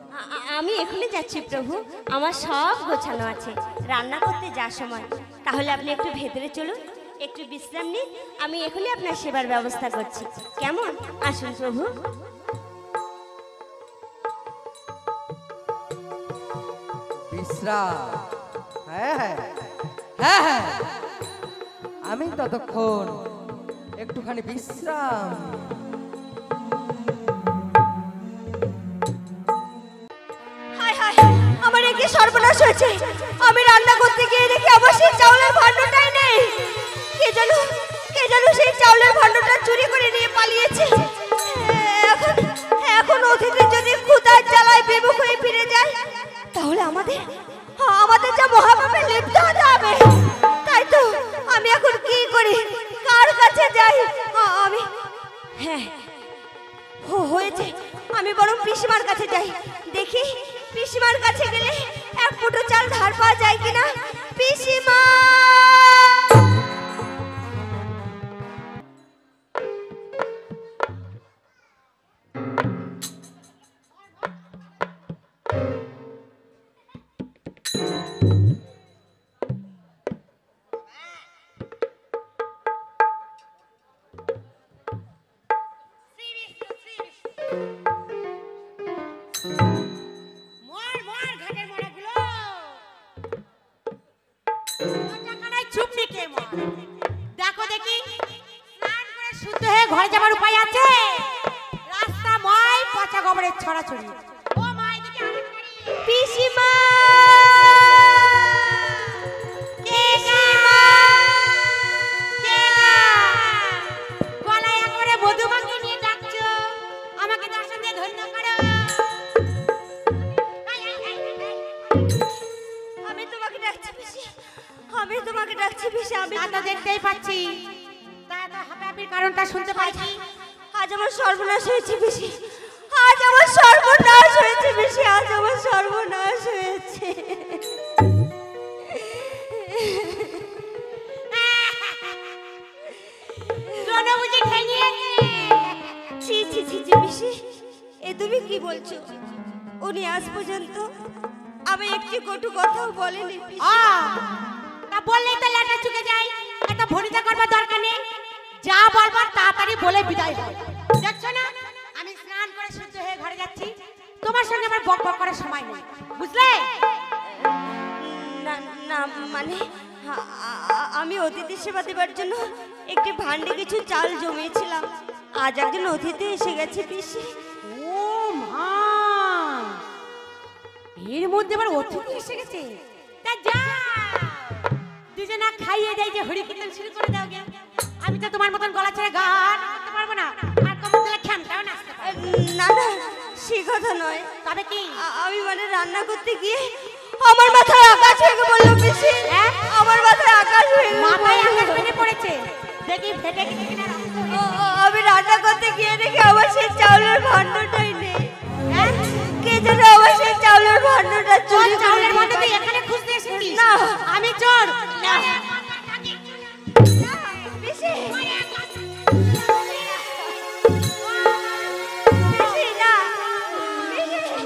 আমি এখনই যাচ্ছি প্রভু, আমার সব গোছানো আছে, রান্না করতে যাওয়ার সময়। তাহলে আপনি একটু ভেতরে চলুন, একটু বিশ্রাম নিন, আমি এখনই আপনার সেবার ব্যবস্থা করছি। কেমন? আসুন প্রভু। বিশ্রাম? হ্যাঁ হ্যাঁ হ্যাঁ হ্যাঁ, আমি ততক্ষণ একটুখানি বিশ্রাম। হায় হায়, আমার একে সর্বনাশ হয়েছে। আমি রান্না করতে গিয়ে দেখি আমার সেই চাউলের ভাণ্ডটাই নেই। কে যেন সেই চাউলের ভাণ্ডটা চুরি করে নিয়ে পালিয়েছে। এখন এখন অতিথি যদি ক্ষুধার জ্বালায় বিমুখ হয়ে ফিরে যায়, তাহলে আমাদের যা মহাপাপে লিপ্ত হতে হবে। তাই তো আমি এখন কি করি, কার কাছে যাই? আমি হ্যাঁ হয়েছে, আমি বরং পিসিমার কাছে যাই, দেখি পিসিমার কাছে গেলে এক মুঠো চাল ধার পাওয়া যায় কিনা। পিসিমা! দেখো দেখি স্নান করে শুদ্ধ হয়ে ঘরে যাবার উপায় আছে? রাস্তা ময় পচা গোবরের ছড়াছড়ি। ও মা, এদিকে আরেক গাড়ি। পিসিমা! গলায় একবারে মধুমাখি নিয়ে ডাকছো, আমাকে দর্শন দিয়ে ধন্য করো। আমি তোমাকে ডাকছি পিসি, আমি তোমাকে ডাকছি পিসি। আমি তা তো দেখতেই পাচ্ছি, তা তো হাঁপাহাঁপির কারণটা শুনতে পাচ্ছি। আজ আমার সর্বনাশ হয়েছে পিসি, আজ আমার সর্বনাশ হয়েছে পিসি, আজ আমার সর্বনাশ হয়েছে। জোনো বুঝি ঠেঙিয়েছে। ছি ছি ছি ছি পিসি, এ তুমি কি বলছো? উনি আজ পর্যন্ত আমি একটি কটু কথাও বলেনি পিসি। তা বললেই তো লেটা চুকে যায়, এত ভনিতা করবার দরকার নেই। যা বলবার তাড়াতাড়ি বলে বিদায় দাও। দেখছো না, আমি স্নান করে শুদ্ধ হয়ে ঘরে যাচ্ছি, তোমার সঙ্গে আমার বক বক করার সময় নেই, বুঝলে? না না, মানে আমি অতিথি সেবা দেবার জন্য একটি ভান্ডে কিছু চাল জমিয়েছিলাম। আজ একজন অতিথি এসে গেছে পিসি। ও মা, এর মধ্যে আবার অতিথি এসে গেছে। তা যা দুজনা খাইয়ে দেয়, যে হরি কীর্তন শুরু করে দাও গে। আমি তো তোমার মতন গলা ছেড়ে গান করতে পারবো না, আর তোমার দিলে খ্যামটাও নাচতে পারবো না না, সে কথা নয়। তবে কি? আমি মানে রান্না করতে গিয়ে আমার মাথায় আকাশ ভেঙে পড়লো পিসি। আমার মাথায় আকাশ মাথায় আকাশ ভেঙে পড়েছে, দেখি ফেটে গেছে কিনা। আমি রান্না করতে গিয়ে দেখি আমার সেই চাউলের ভাণ্ডটাই নেই। কে যেন আমার সেই চাউলের ভাণ্ডটা চুরি করে চাউলের নিয়ে মধ্যে তুই পালিয়েছে। এখানে খুঁজতে এসেছিস? না, আমি চোর না। পিসি, পিসি না, পিসি।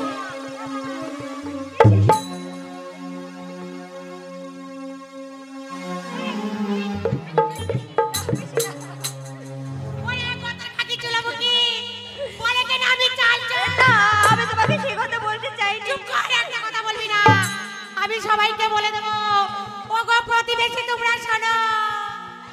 ওরে কতর খাকি চলাবো কি? বলে কেন আমি চাল চোর? না, আমি তোমাকে সেই কথা বলতে চাইনি। চুপ কর, একটা কথা বলবি না। আমি সবাইকে বলে দেবো, ওগো প্রতিবেশী তোমরা শোনো।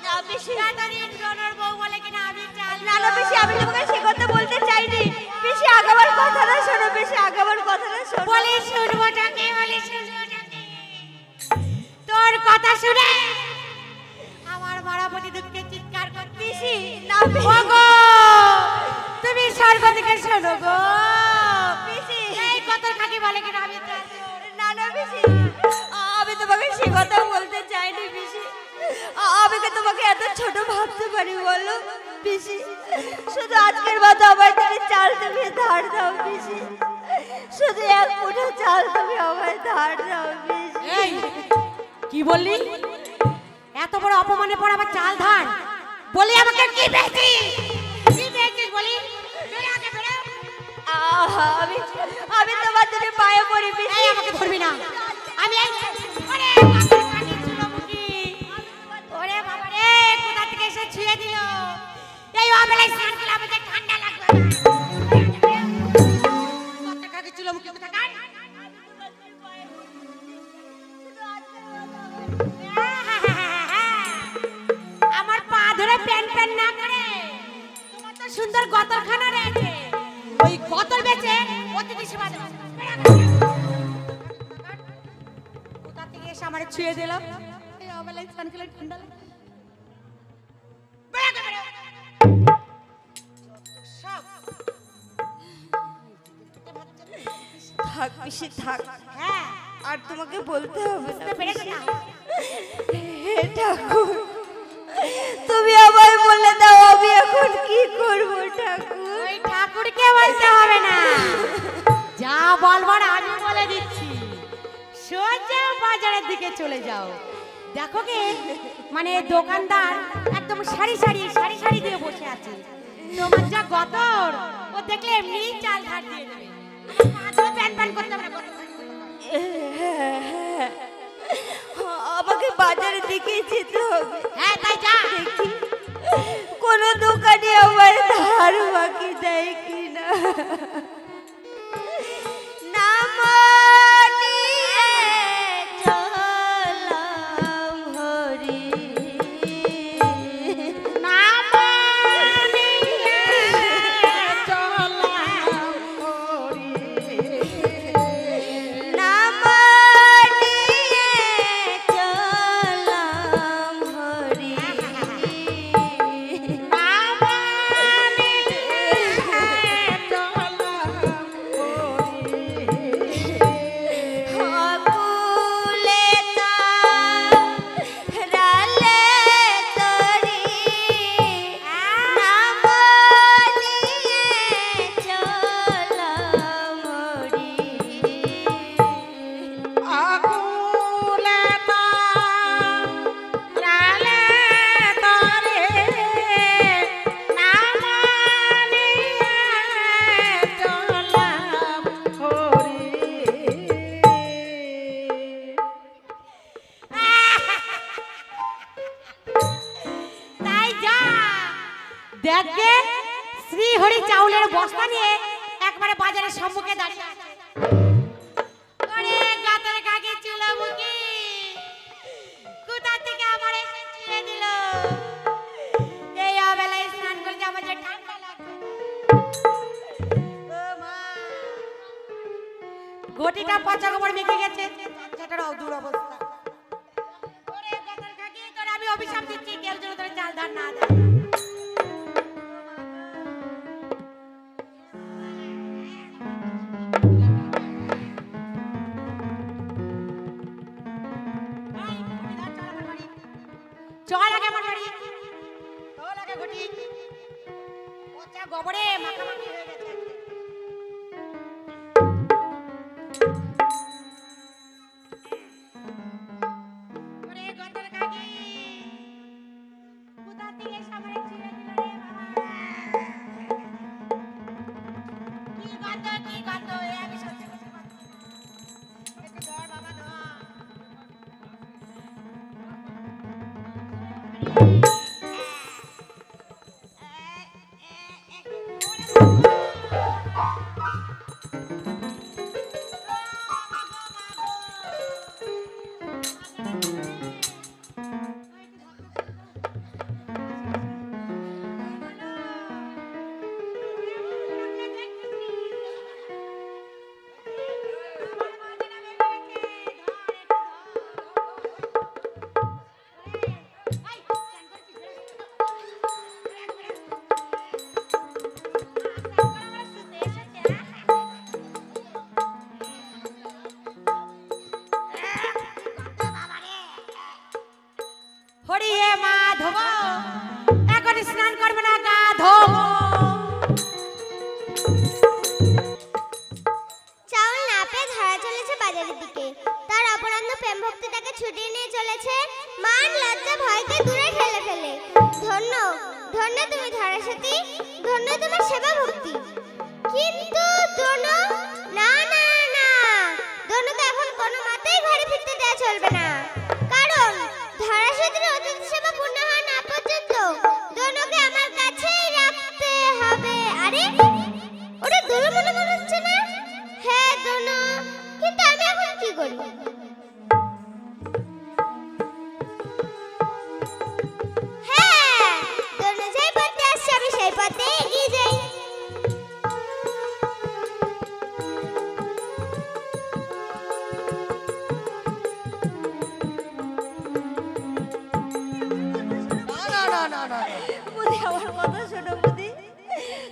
না পিসি, রাতারিন জনর বউ বলে কিনা আমি চাল না না পিসি, আমি তোমাকে সে কথা বলতে চাইনি। পিসি আগাবার কথাটা শোনো, পিসি আগাবার কথাটা শোনো। বলে শুনবোটাকে, বলে শুনবোটাকে। তোর কথা শুনে আমার মারাপতি দুঃখে চিৎকার করতে। পিসি না পিসি, ওগো তুমি স্বর্গ থেকে শোনো গো। পিসি এই কতর খাকি বলে কিনা আমি চাল চোর। না না পিসি, আমি তোমাকে সে কথা বলতে চাইনি পিসি। আমি কি তোমাকে এত ছোট ভাবতে পারি বলো? পিসি, শুধু আজকের মতো আমার থেকে চাল তুমি ধার দাও পিসি, শুধু এক মুঠো চাল তুমি আমায় ধার দাও পিসি। এই কি বললি? এত বড় অপমানের পর আবার চাল ধার বলি? আমাকে কি পেয়েছিস? কি পেয়েছিস বলি? বেরো আগে, বেরো। আহা, আমি তোমার জন্য পায়ে পড়ি পিসি। এই আমাকে ধরবি না। আমি এই ওরে বাবা কাটি চুলোমুখী। ওরে বাবা রে, কোথা থেকে এসে ছুঁয়ে দিল। এই অবেলায় স্নান করলে আমাদের ঠান্ডা লাগবে না। কত কাটি চুলোমুখী কোথাকার? আমার পা ধরে প্যান প্যান না করে তোমার তো সুন্দর গতরখানা রয়েছে, ওই গতর বেচে অতিথি সেবা দেবো। কোথা থেকে এসে আমার ছুঁয়ে দিল। এই অবেলায় স্নান করলে ঠান্ডা লাগে। বেরো, বেরো। সব থাক পিসি থাক, হ্যাঁ আর তোমাকে বলতে হবে না। পেরেছো না? হে ঠাকুর, তুমি আমায় বলে দাও আমি এখন কি করব ঠাকুর। ওই ঠাকুরকে বলতে হবে না, যা বলবার আমি বলে দিচ্ছি। সোজা বাজারের দিকে চলে যাও। দেখো গে, মানে দোকানদার একদম সারি সারি দিয়ে বসে আছে। তোমার যা গতর, ও দেখলে এমনি চাল ধার দিয়ে দেবে। মাত্র প্যান প্যান করতে হবে না। আমাকে বাজারের দিকে যেতে হবে। হ্যাঁ তাই যা। দেখি কোন দোকানে আমার ধার বাকি দেয় কিনা। নামানিয়ে চলাম হরি, নামানিয়ে চলাম হরি, নামানিয়ে চলাম হরি, অকুলে তারালে তরি, নামানিয়ে চলাম হরি। আকুলে তারালে তরে, নামানিয়ে চলাম হরি। তাই যা। দেখ গে, শ্রীহরি চাউলের বস্তা নিয়ে একবারে বাজারের সম্মুখে দাঁড়িয়ে আছে। ওরে গাতার কাকে চুলোমুখী, কোথা থেকে আমার এসে ছুঁয়ে দিল। এই অবেলায় স্নান করতে আমার যে ঠান্ডা লাগবে। ও মা, ঘটিটা পচা গোবর মেখে গেছে, সেটারও দুরবস্থা। ওরে গাতার কাকে, তোর আমি অভিশাপ দিচ্ছি, কেউ যেন তোর চাল ধার না দেয়। চল আগে আমার বাড়ি, চল আগে ঘটি। পচা গোবরে মাখামাখি হয়ে গেছে। ওরে গতর কাকি, কোথা থেকে সামনে ছিঁড়ে দিল রে বাবা। কি গন্ধ, এ আমি সহ্য করতে পারছি না। একটু ধর বাবা, ধর। হরি হে মাধব, এখন স্নান করবে না গা আমাদের ভয়কে দূরে ঠেলে ফেলে। ধন্য ধন্য তুমি ধরাসতী, ধন্য তোমার সেবা ভক্তি। কিন্তু দ্রোণ, না না না, দ্রোণকে এখন কোনো মতেই ঘরে ফিরতে দেওয়া চলবে না, কারণ ধরাসতীর অতিথি সেবা পূর্ণ হওয়া না পর্যন্ত দ্রোণকে আমার কাছেই রাখতে হবে। আরে ওটা দ্রোণ মনে হচ্ছে না? হ্যাঁ দ্রোণ, কিন্তু আমি এখন কি করি? হ্যাঁ, দ্রোণ যেই পথে আসছে আমি সেই পথে এগিয়ে যাই। না না না না না মুদি আমার কথা শোনো মুদি,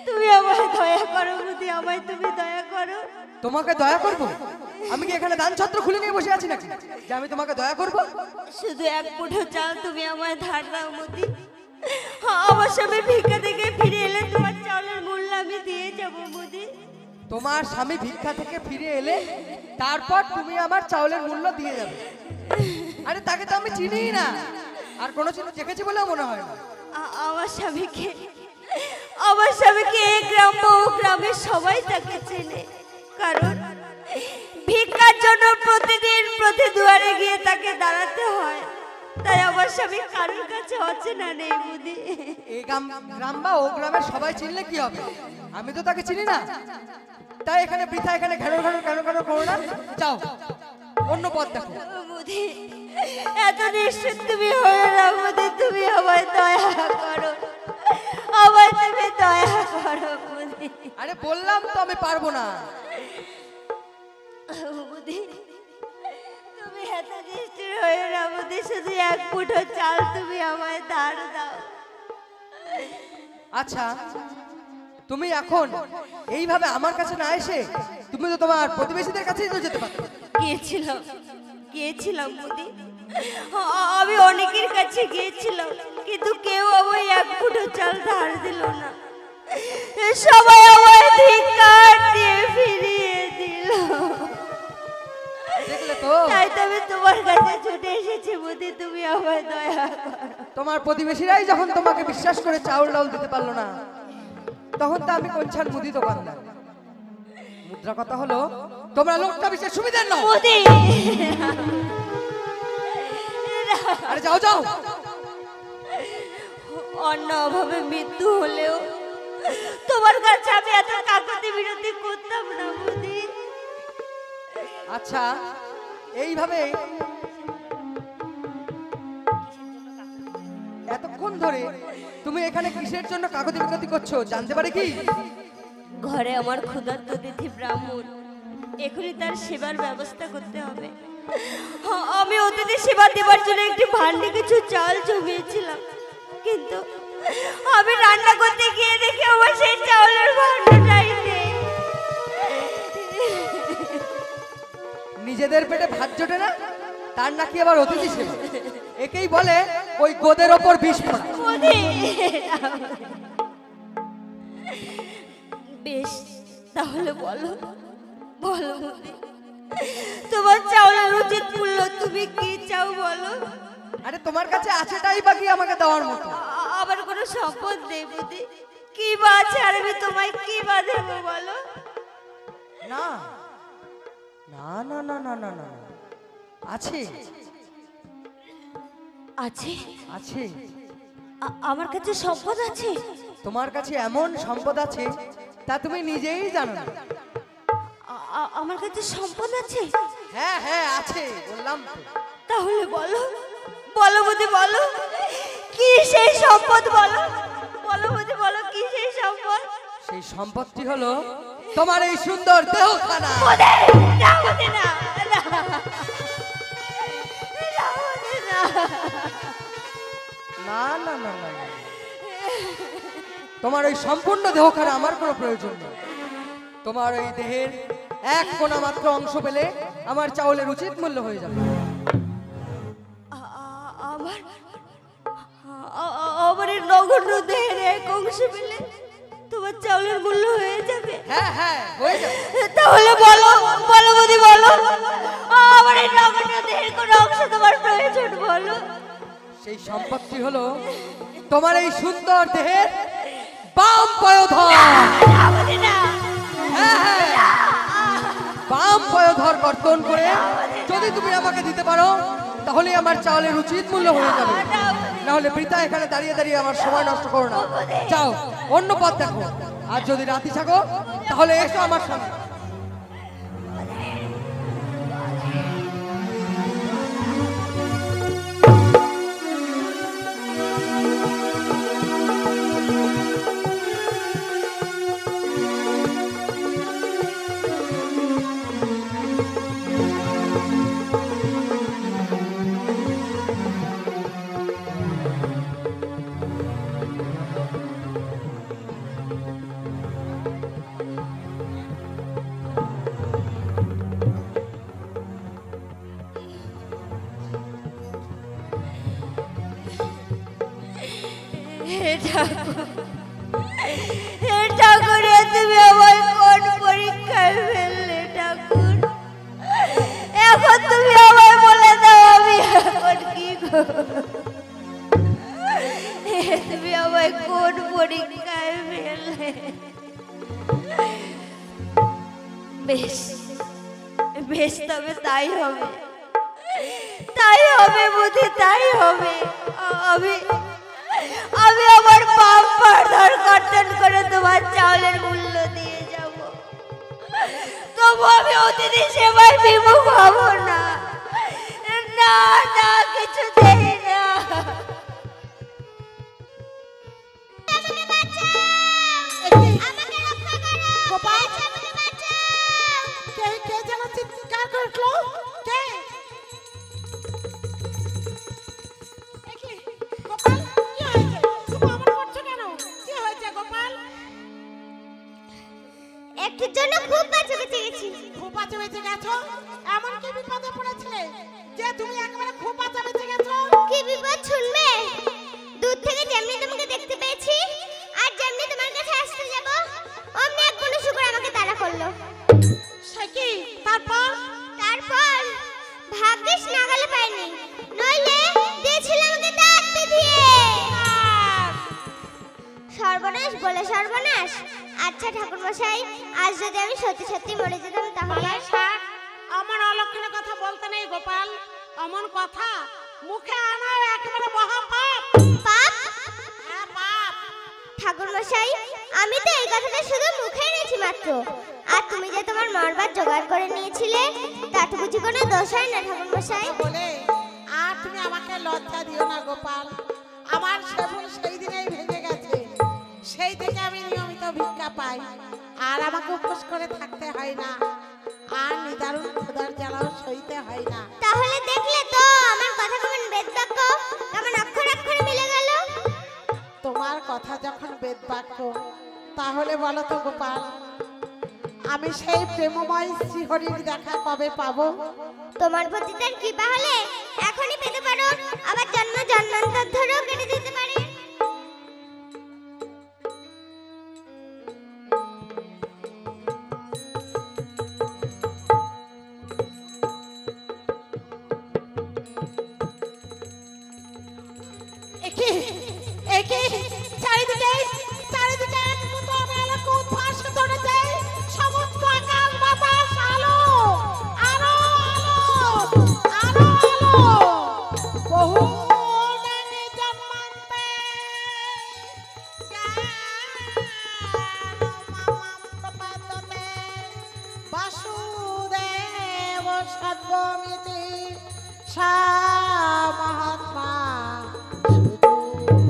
তুমি আমায় দয়া করো মুদি, আমায় তুমি দয়া করো। তোমাকে দয়া করব? আমি কি এখানে দান ছত্র খুলে নিয়ে বসে আছি নাকি যে আমি তোমাকে দয়া করব? শুধু এক মুঠো চাল তুমি আমায় ধার দাও মুদি। আমার স্বামী ভিক্ষা থেকে ফিরে এলে তোমার চাউলের মূল্য আমি দিয়ে যাব মুদি। তোমার স্বামী ভিক্ষা থেকে ফিরে এলে তারপর তুমি আমার চাউলের মূল্য দিয়ে যাবে? আরে তাকে তো আমি চিনিই না, আর কোনো চিহ্ন দেখেছি বলেও মনে হয় না। আমার স্বামীকে এই গ্রাম ও গ্রামের সবাই তাকে চেনে, কারণ ভিক্ষার জন্য প্রতিদিন প্রতি দুয়ারে গিয়ে তাকে দাঁড়াতে হয়। তাই আমার স্বামী কারোর কাছে অচেনা নেই মুদি। এই গ্রাম বা ও গ্রামের সবাই চিনলে কি হবে? আমি তো তাকে চিনি না, তাই এখানে বৃথা এখানে ঘেরো ঘেরো কেন কেন করো না, যাও অন্য পথ দেখো। মুদি, এত নিশ্চিত তুমি হয়ে না মুদি, তুমি আমায় দয়া করো, আমায় তুমি দয়া করো মুদি। আরে বললাম তো আমি পারবো না। মুদি, তুমি এত নিষ্ঠুর হয়ে না মুদি, শুধু এক মুঠো চাল তুমি আমায় ধার দাও। আচ্ছা, তুমি এখন এইভাবে আমার কাছে না এসে তুমি তো তোমার প্রতিবেশীদের কাছেই তো যেতে পারো। গিয়েছিলাম মুদি, আমি অনেকের কাছে গিয়েছিলাম, কিন্তু কেউ আমায় এক মুঠো চাল ধার দিল না। সবাই আমায় ধিক্কার দিয়ে ফিরিয়ে দিল। দেখলে তো, তাই তো আমি তোমার কাছে ছুটে এসেছি মুদি, তুমি আমায় দয়া করো। তোমার প্রতিবেশীরাই যখন তোমাকে বিশ্বাস করে চাউল ডাউল দিতে পারলো না, তখন তো আমি কোনছান মুদি দোকানদার। মুদ্রা কথা হলো, তোমরা লোকটা বিশেষ সুবিধার নাও। মুদি, আরে যাও যাও। অন্য অভাবে মৃত্যু হলেও তোমার কাছে আমি এত কাকুতি বিরতি করতাম না মুদি। আচ্ছা, এইভাবে এতক্ষণ ধরে তুমি এখানে কিসের জন্য কাকুতি বিকতি করছো জানতে পারি কি? ঘরে আমার ক্ষুধার্ত অতিথি ব্রাহ্মণ, এখনই তার সেবার ব্যবস্থা করতে হবে। আমি অতিথি সেবা দেবার জন্য একটি ভান্ডে কিছু চাল জমিয়েছিলাম, কিন্তু আমি রান্না করতে গিয়ে দেখি আমার সেই চাউলের ভান্ডটাই নেই। নিজেদের পেটে ভাত জোটে না, তার নাকি আবার অতিথি সেবা? একেই বলে ওই গোদের ওপর বিষ পড়া। মুদি, বেশ তাহলে বলো বলো মুদি, তোমার চাউলের উচিত মূল্য তুমি কি চাও বলো। আরে তোমার কাছে আছেটাই বাকি আমাকে দেওয়ার মতো। আবার কোনো সম্পদ নেই মুদি, কি বা আছে আর আমি তোমায় কি বা দেবো বলো। না না না না না না না, আছে আছে আছে। আমার কাছে সম্পদ আছে। তোমার কাছে এমন সম্পদ আছে তা তুমি নিজেই জানো না। আমার কাছে সম্পদ আছে? হ্যাঁ হ্যাঁ আছে, বললাম তো। তাহলে বলো বলো মুদি, বলো কি সেই সম্পদ, বলো বলো মুদি, বলো কি সেই সম্পদ। সেই সম্পদটি হলো তোমার এই সুন্দর দেহখানা। না মুদি, না না মুদি, না। না না না না, তোমার ওই সম্পূর্ণ দেহখানা আমার কোনো প্রয়োজন নেই। তোমার ওই দেহের এক কোণা মাত্র অংশ পেলে আমার চাউলের উচিত মূল্য হয়ে যাবে। আমার আমার এই নগণ্য দেহের এক অংশ পেলে তোমার চাউলের মূল্য হয়ে যাবে। হ্যাঁ হ্যাঁ হয়ে যাবে। তাহলে বলো বলো মুদি, বলো আমার এই নগণ্য দেহের কোন অংশ তোমার প্রয়োজন বলো। সেই সম্পত্তি হলো তোমার এই সুন্দর দেহের বাম পয়োধর। বাম পয়োধর কর্তন করে যদি তুমি আমাকে দিতে পারো তাহলে আমার চাউলের উচিত মূল্য হয়ে যাবে। না হলে বৃথা এখানে দাঁড়িয়ে দাঁড়িয়ে আমার সময় নষ্ট করো না, যাও অন্য পথ দেখো। আর যদি রাতি থাকো তাহলে এসো আমার সঙ্গে। ঠাকুর, তুমি আমার কোন পরীক্ষায় ফেললে ঠাকুর? এখন তুমি আমার বলে দাও আমি এখন কি করব? তুমি আমার কোন পরীক্ষায় ফেললে? বেশ বেশ, তবে তাই হবে, তাই হবে বুঝি, তাই হবে। আমি আমি আমার পাপ পার কর্তন করে তোমার চাউলের মূল্য দিয়ে যাব, তবু আমি অতিথি সেবায় বিমুখ হব না। না না, কিছু দেই না। গোপাল, কে কে যেন চিৎকার করলো? কে? গোপাল, কি হয়েছে? তুমি অমন করছো কেন? কি হয়েছে গোপাল? একটুর জন্য খুব বাঁচে বেঁচে গেছি। খুব বাঁচা বেঁচে গেছো? এমন কি বিপদে পড়েছিলে যে তুমি একেবারে খুব বাঁচা বেঁচে গেছো? কি বিপদ শুনবে? দূর থেকে যেমনি তোমাকে দেখতে পেয়েছি আর যেমনি তোমার কাছে আসতে যাব অমনি এক গুণ শুকর আমাকে তাড়া করলো। সে কি? তারপর? তারপর ভাগ্যিস নাগালে পাইনি, নইলে দিয়েছিল আমাকে দাঁত দিয়ে। সর্বনাশ বলে সর্বনাশ। আচ্ছা ঠাকুর মশাই, আজ যদি আমি সত্যি সত্যি মরে যেতাম তাহলে? আমার অলক্ষণে কথা বলতে নেই গোপাল। অমন কথা মুখে আনা একেবারে মহা পাপ। পাপ? হ্যাঁ, পাপ। ঠাকুর মশাই, আমি তো এই কথাটা শুধু মুখে এনেছি মাত্র। আর তুমি যে তোমার মরবার জোগাড় করে নিয়েছিলে তাতে বুঝি কোনো দোষ হয় না ঠাকুর মশাই? বলে আর তুমি আমাকে লজ্জা দিও না গোপাল। আমার সেবন সেই দিনেই ভেঙে গেছে। সেই থেকে আমি নিয়মিত ভিক্ষা পাই, আর আমাকে উপোস করে থাকতে হয় না, আর নিদারুণ ক্ষুধার জ্বালাও সইতে হয় না। তাহলে দেখলে তো আমার কথা কেমন বেদবাক্য, কেমন অক্ষর অক্ষরে মিলে গেল। তোমার কথা যখন বেদবাক্য, তাহলে বলো তো গোপাল, আমি সেই প্রেমময় শ্রীহরির দেখা কবে পাবো? তোমার প্রতি তার কৃপা হলে এখনই পেতে পারো, আবার জন্ম জন্মান্তর ধরেও কেটে যেতে পারে। চারিদিকে চারিদিকে এক মতো আলোক উদ্ভাস ধরেছে। সমস্ত আকাশ বাতাস আলো, আলো, আলো, আলো, আলো। বহু নামে জন্মান্তে জ্ঞানমামপ্রপদ্যতে বাসুদেব সর্বমিতি সা মহাত্মা সুদূর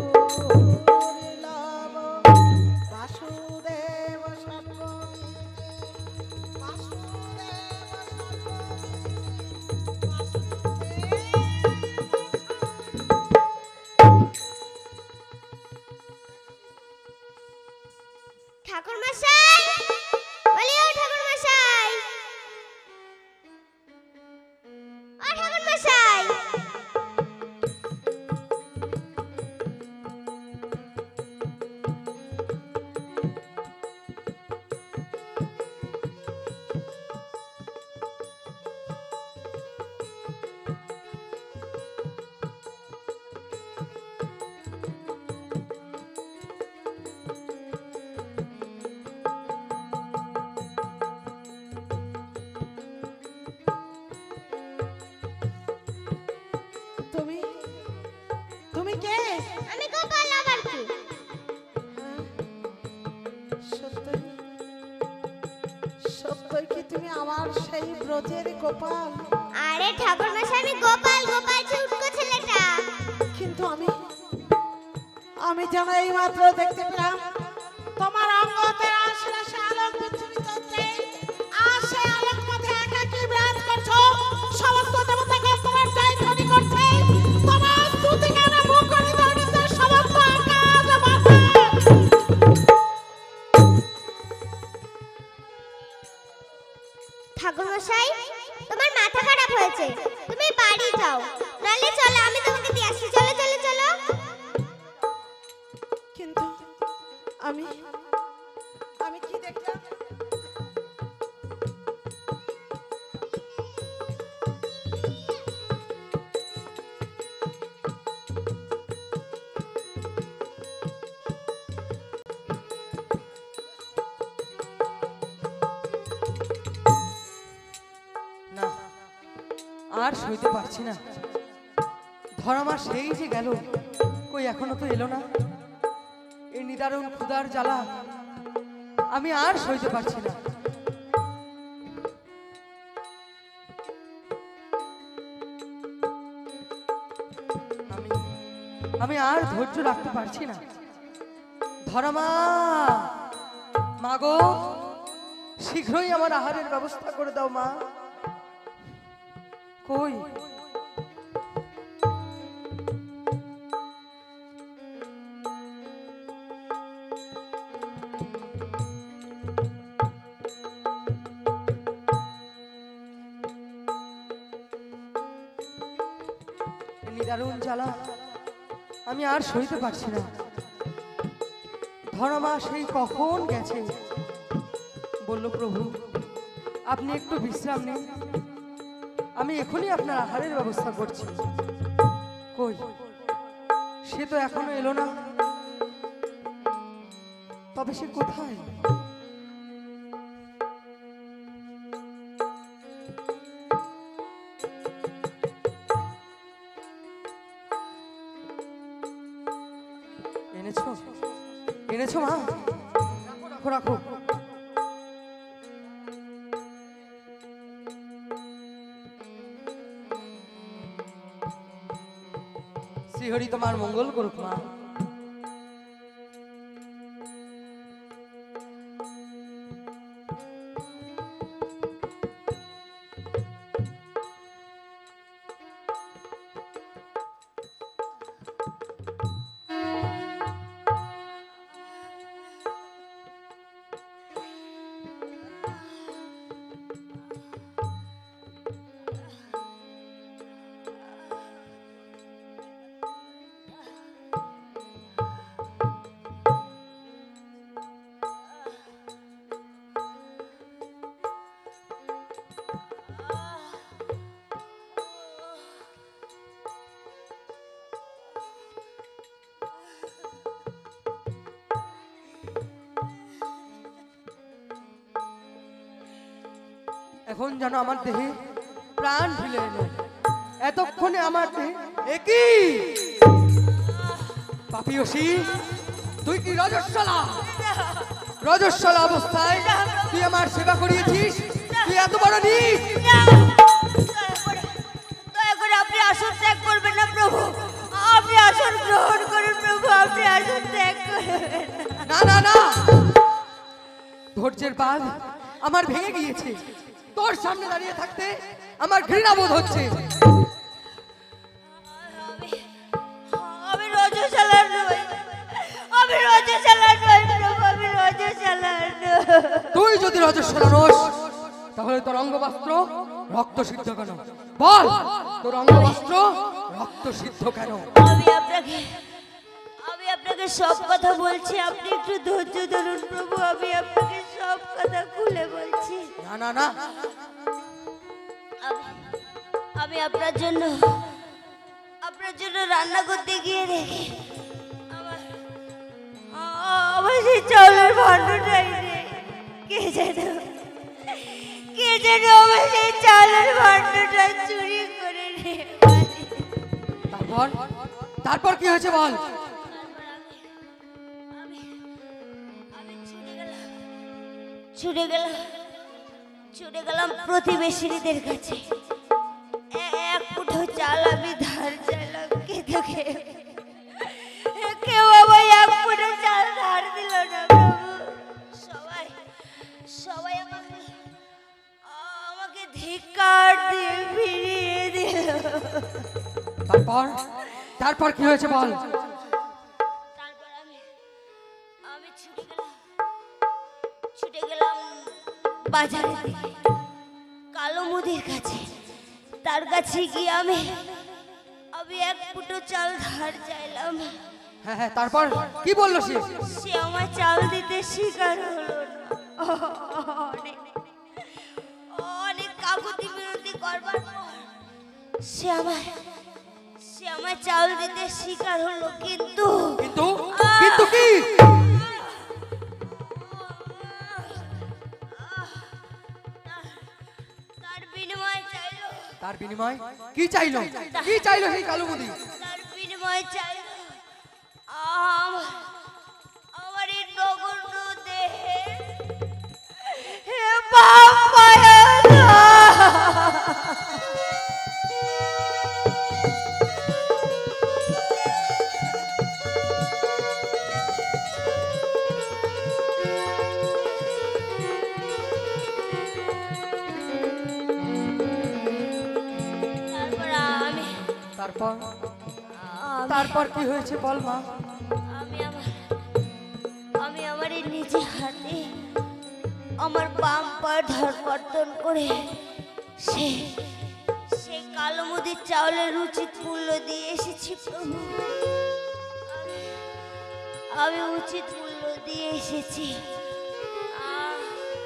তুমি কে? আমি গোপাল, আবার কি? সত্যই সত্যই কি তুমি আমার সেই ব্রজের গোপাল? আরে ঠাকুর মশাই, আমি গোপাল, গোপাল চুটকো ছেলেটা। কিন্তু আমি যেন এই মাত্র দেখতে পেলাম তোমার অঙ্গতে আসলে সে আলোক বিচ্ছুরিত হচ্ছে, আর সেই আলোক পথে একাকী বিরাজ করছো, সমস্ত দেবতাকে তোমার জয় ধ্বনি করছে, তোমার স্তুতি গানে মুখরিত হচ্ছে সমস্ত আকাশ বাতাস। ঠাকুর মশাই, তোমার মাথা খারাপ হয়েছে, তুমি বাড়ি যাও, নালে চলো আমি তোমাকে দিয়ে আসি। চলো চলো চলো। কিন্তু আমি কি দেখলাম? না, আর সইতে পারছি না। ধরামা সেই যে গেল, কই এখনো তো এলো না। এই নিদারুণ ক্ষুধার জ্বালা আমি আর সইতে পারছি না। আমি আর ধৈর্য রাখতে পারছি না। ধরামা, মা গো, শীঘ্রই আমার আহারের ব্যবস্থা করে দাও মা। কই নিদারুণ জ্বালা আমি আর সইতে পারছি না। ধরামা সেই কখন গেছে, বলল প্রভু আপনি একটু বিশ্রাম নিন, আমি এখনই আপনার আহারের ব্যবস্থা করছি। কই সে তো এখনো এলো না। তবে সে কোথায়? এনেছো এনেছো মা? রাখো রাখো। শ্রীহরি তোমার মঙ্গল করুক মা। এখন যেন আমার দেহে প্রাণ ফিরে এলো। এতক্ষণে আমার দেহে একই পাপিয়সী, তুই কি রজস্বলা অবস্থায় তুই আমার সেবা করিয়েছিস? তুই এত বড় নীচ! দয়া করে আপনি আসন ত্যাগ করবেন না প্রভু, আপনি আসন গ্রহণ করুন প্রভু, আপনি আসন ত্যাগ করবেন না না না, ধৈর্যের বাঁধ আমার ভেঙে গিয়েছে। তোর সামনে দাঁড়িয়ে থাকতে আমার ঘৃণা বোধ হচ্ছে। আমি রজস্বলা নই, আমি রজস্বলা নই প্রভু, আমি রজস্বলা নই। তুই যদি রজস্বলা নোস তাহলে তোর অঙ্গবস্ত্র রক্ত সিদ্ধ কেন? বল, তোর অঙ্গবস্ত্র রক্ত সিদ্ধ কেন? আমি আপনাকে সব কথা বলছি, আপনি একটু ধৈর্য ধরুন প্রভু, আমি আপনাকে সব কথা খুলে বলছি। না না না, আমি আপনার জন্য রান্না করতে গিয়ে দেখি আমার সেই চাউলের ভাণ্ডটাই নেই। কে যেন আমার সেই চাউলের ভাণ্ডটা চুরি করে নিয়ে। তারপর কি হয়েছে বল? ছুটে গেলাম প্রতিবেশীদের কাছে। এক মুঠো চাল আমি ধার চাইলাম, কিন্তু কেউ আমায় এক মুঠো চাল ধার দিল না প্রভু। সবাই আমাকে ধিক্কার দিয়ে ফিরিয়ে দিল। তারপর কি হয়েছে বল? তারপর আমি ছুটে গেলাম বাজারে দিকে, কালো মুদির কাছে। তার কাছে গিয়ে আমি এক ফুটো চাল ধার চাইলাম। হ্যাঁ, তারপর কি বললো সে? সে আমার চাল দিতে স্বীকার হলো না। অনেক কাকুতি মিনতি করবার পর সে আমার চাল দিতে স্বীকার হলো, কিন্তু কি? তার বিনিময় কি চাইলো? সেই কালো মুদি? তার বিনিময় চাইলো আমার এই নগণ্য দেহে তারপর কি হয়েছে বল মা? আমি আমার নিজে হাতে আমার বাম পা ধরপতন করে সে কালো মুদির চাউলের উচিত মূল্য দিয়ে এসেছি প্রভু। আমি উচিত মূল্য দিয়ে এসেছি।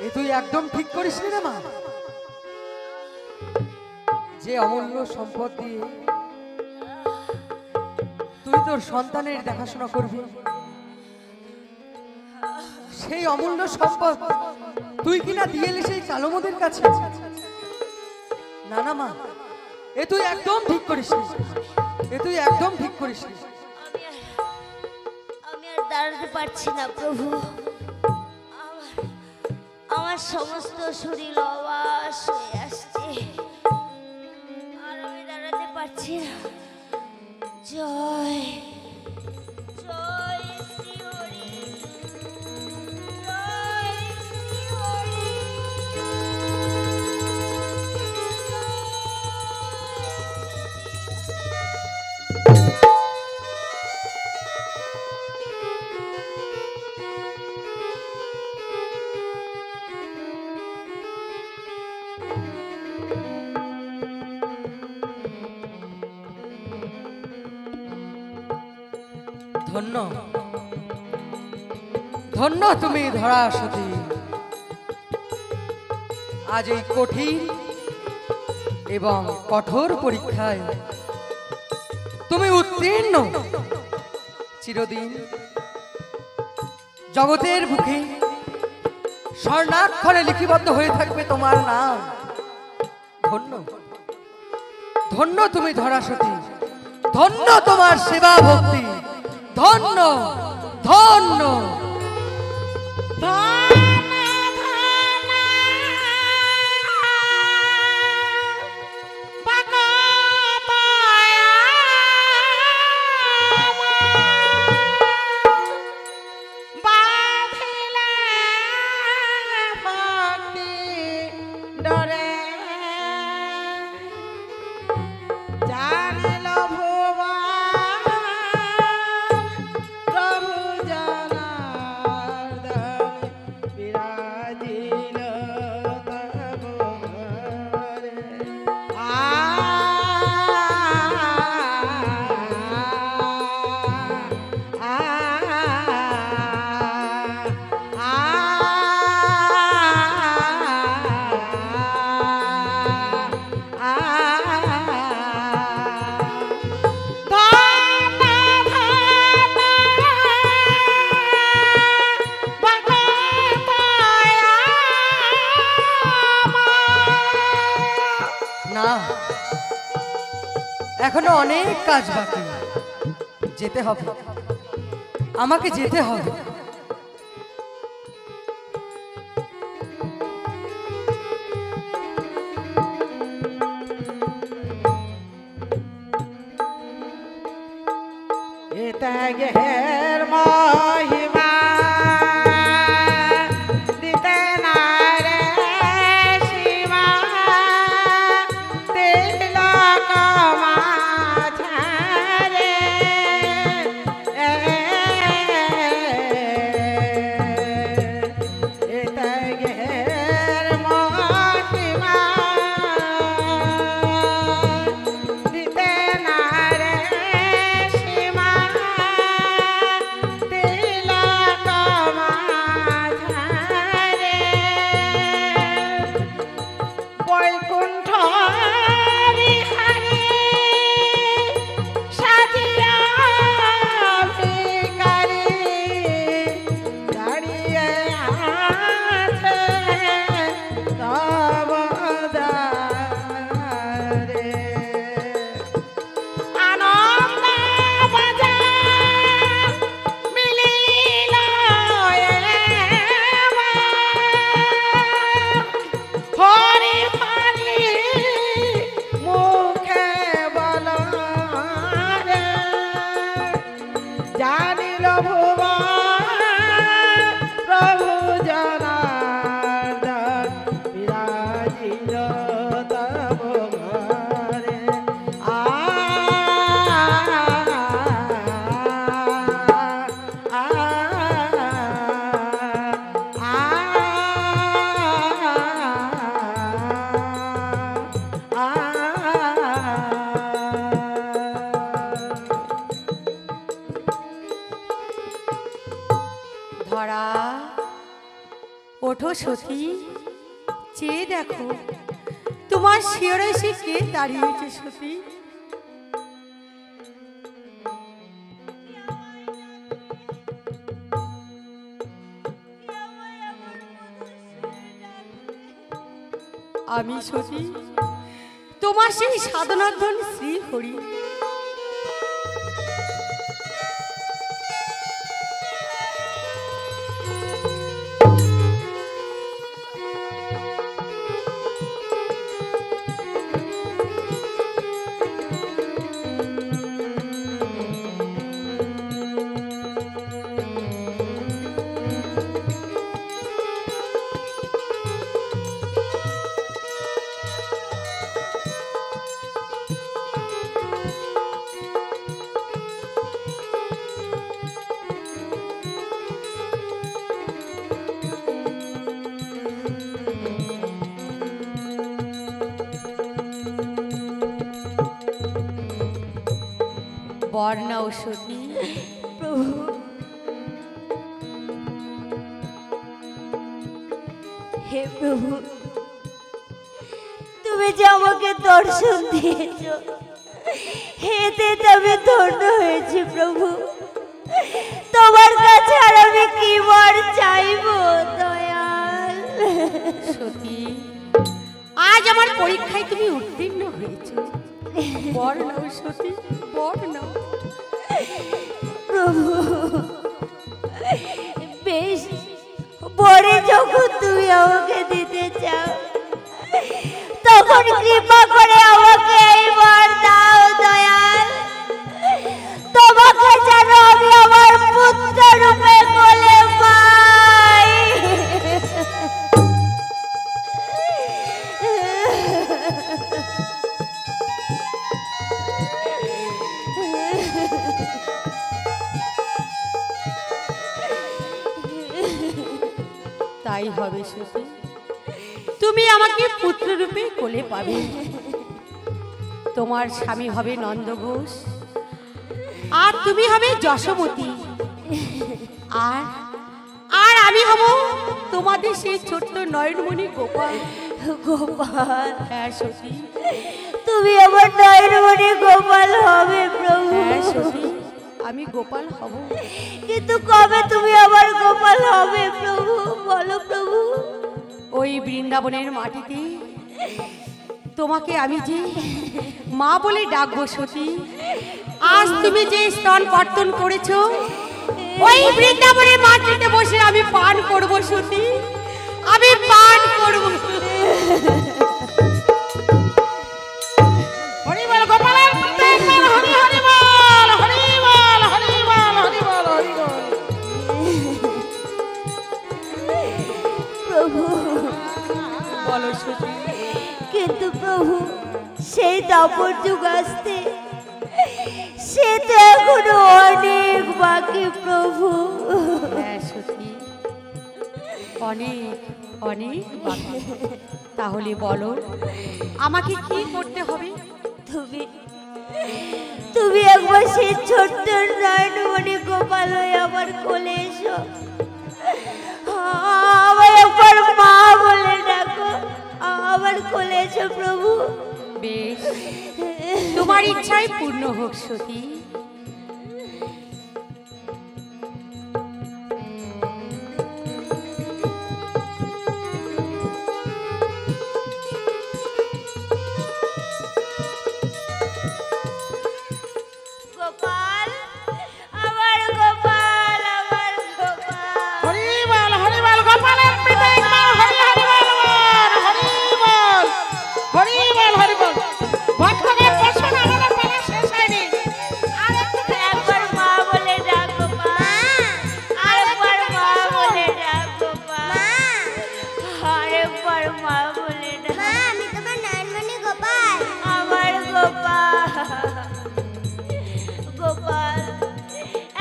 এ তুই একদম ঠিক করিস রে মা। যে অমূল্য সম্পদ দিয়ে তুই তোর সন্তানের দেখাশোনা করবি, সেই অমূল্য সম্পদ তুই কিনা দিয়ে এলি সেই কালো মুদির কাছে। না মা, এ তুই একদম ঠিক করিস নি। আমি আর দাঁড়াতে পারছি না প্রভু। আমার সমস্ত শরীর অবশ হয়ে আসছে, আর আমি দাঁড়াতে পারছি না। জয় জয় শ্রী হরি, জয় শ্রী হরি। ধন্য ধন্য তুমি ধরা সতী। আজ এই কঠিন এবং কঠোর পরীক্ষায় তুমি উত্তীর্ণ। চিরদিন জগতের বুকে স্বর্ণাক্ষরে লিপিবদ্ধ হয়ে থাকবে তোমার নাম। ধন্য ধন্য তুমি ধরা সতী। ধন্য তোমার সেবা ভক্তি। ধন্য ধন্য এখনো অনেক কাজ বাকি। যেতে হবে, আমাকে যেতে হবে। ত্যাগের মহিমা দিতে না রে সীমা, তিলক মাঝারে ত্যাগের মহিমা দিতে না রে সীমা, তিলক মাঝারে বৈকুণ্ঠ বিহারী সাজিয়া ভিখারী দাঁড়িয়ে আছে তব দ্বারে। আনন্দ বাজার মিলিল হরি হরি মুখে বল রে, জানিল ভুবন প্রভু জনার্দন বিরাজিল তব ঘরে। ধরা ওঠো সতী, চেয়ে দেখো তোমার শিয়রে সে কে দাঁড়িয়েছে সতী। আমি সতী, তোমার সেই সাধনার্ধন শ্রী হরি। বর্ণা ও সতী, প্রভু হে প্রভু, তুমি যে আমাকে দর্শন দিয়েছ এতে আমি ধন্য হয়েছি প্রভু। তোমার কাছে আর আমি কি বর চাইব দয়াল। সতী, আজ আমার পরীক্ষায় তুমি উত্তীর্ণ হয়েছ, বর নাও সতী, বর নাও। প্রভু বেশ, বরে যখন তুমি আমাকে দিতে চাও তখন কৃপা করে আমাকে এই বর দাও দয়াল। তোমাকে যেন আমি আমার পুত্র রূপে কোলে পাই। তাই হবে সতী, তুমি আমাকে পুত্র রূপে কোলে পাবে। তোমার স্বামী হবে নন্দ ঘোষ, আর তুমি হবে যশোমতী, আর আর আমি হব তোমাদের সেই ছোট্ট নয়নমণি গোপাল। গোপাল, হ্যাঁ সতী, তুমি আমার নয়নমণি গোপাল হবে প্রভু। হ্যাঁ সতী, আমি গোপাল হব, কিন্তু কবে তুমি আমার গোপাল হবে প্রভু বলো প্রভু। ওই বৃন্দাবনের মাটিতে তোমাকে আমি যে মা বলে ডাকবো সতী, আজ তুমি যে স্তন কর্তন করেছো ওই বৃন্দাবনের মাটিতে বসে আমি পান করব সতী, আমি পান করব। হরি বল গোপালের প্রত্যেক বল হরি হরি বল, হরি বল, হরি বল, হরি বল, হরি বল। প্রভু বলো সতী। কিন্তু প্রভু সেই দাপর যুগ আসতে সে তো এখনো অনেক বাকি প্রভু। হ্যাঁ সতী, অনেক অনেক বাকি। তাহলে বলো আমাকে কি করতে হবে? তুমি তুমি একবার সেই ছোট্ট নয়নমণি গোপাল হয়ে আমার কোলে এসো, আমার একবার মা বলে ডাকো, আমার কোলে এসো প্রভু। বেশ, তোমার ইচ্ছাই পূর্ণ হোক সতী। গোপাল, আমার গোপাল, আমার গোপাল। হরি বল, হরি বল গোপালের প্রত্যেক বল হরি হরি বল, হরি বল, হরি বল, হরি বল। ভক্তদের বসুন, আমাদের পালা শেষ হয়নি। আর একটু একবার মা বলে ডাকো মা, আরেকবার মা বলে ডাকো মা, আরেকবার মা বলে ডাকো। মা, আমি তোমার নয়নমণি গোপাল। আমার গোপাল, গোপাল,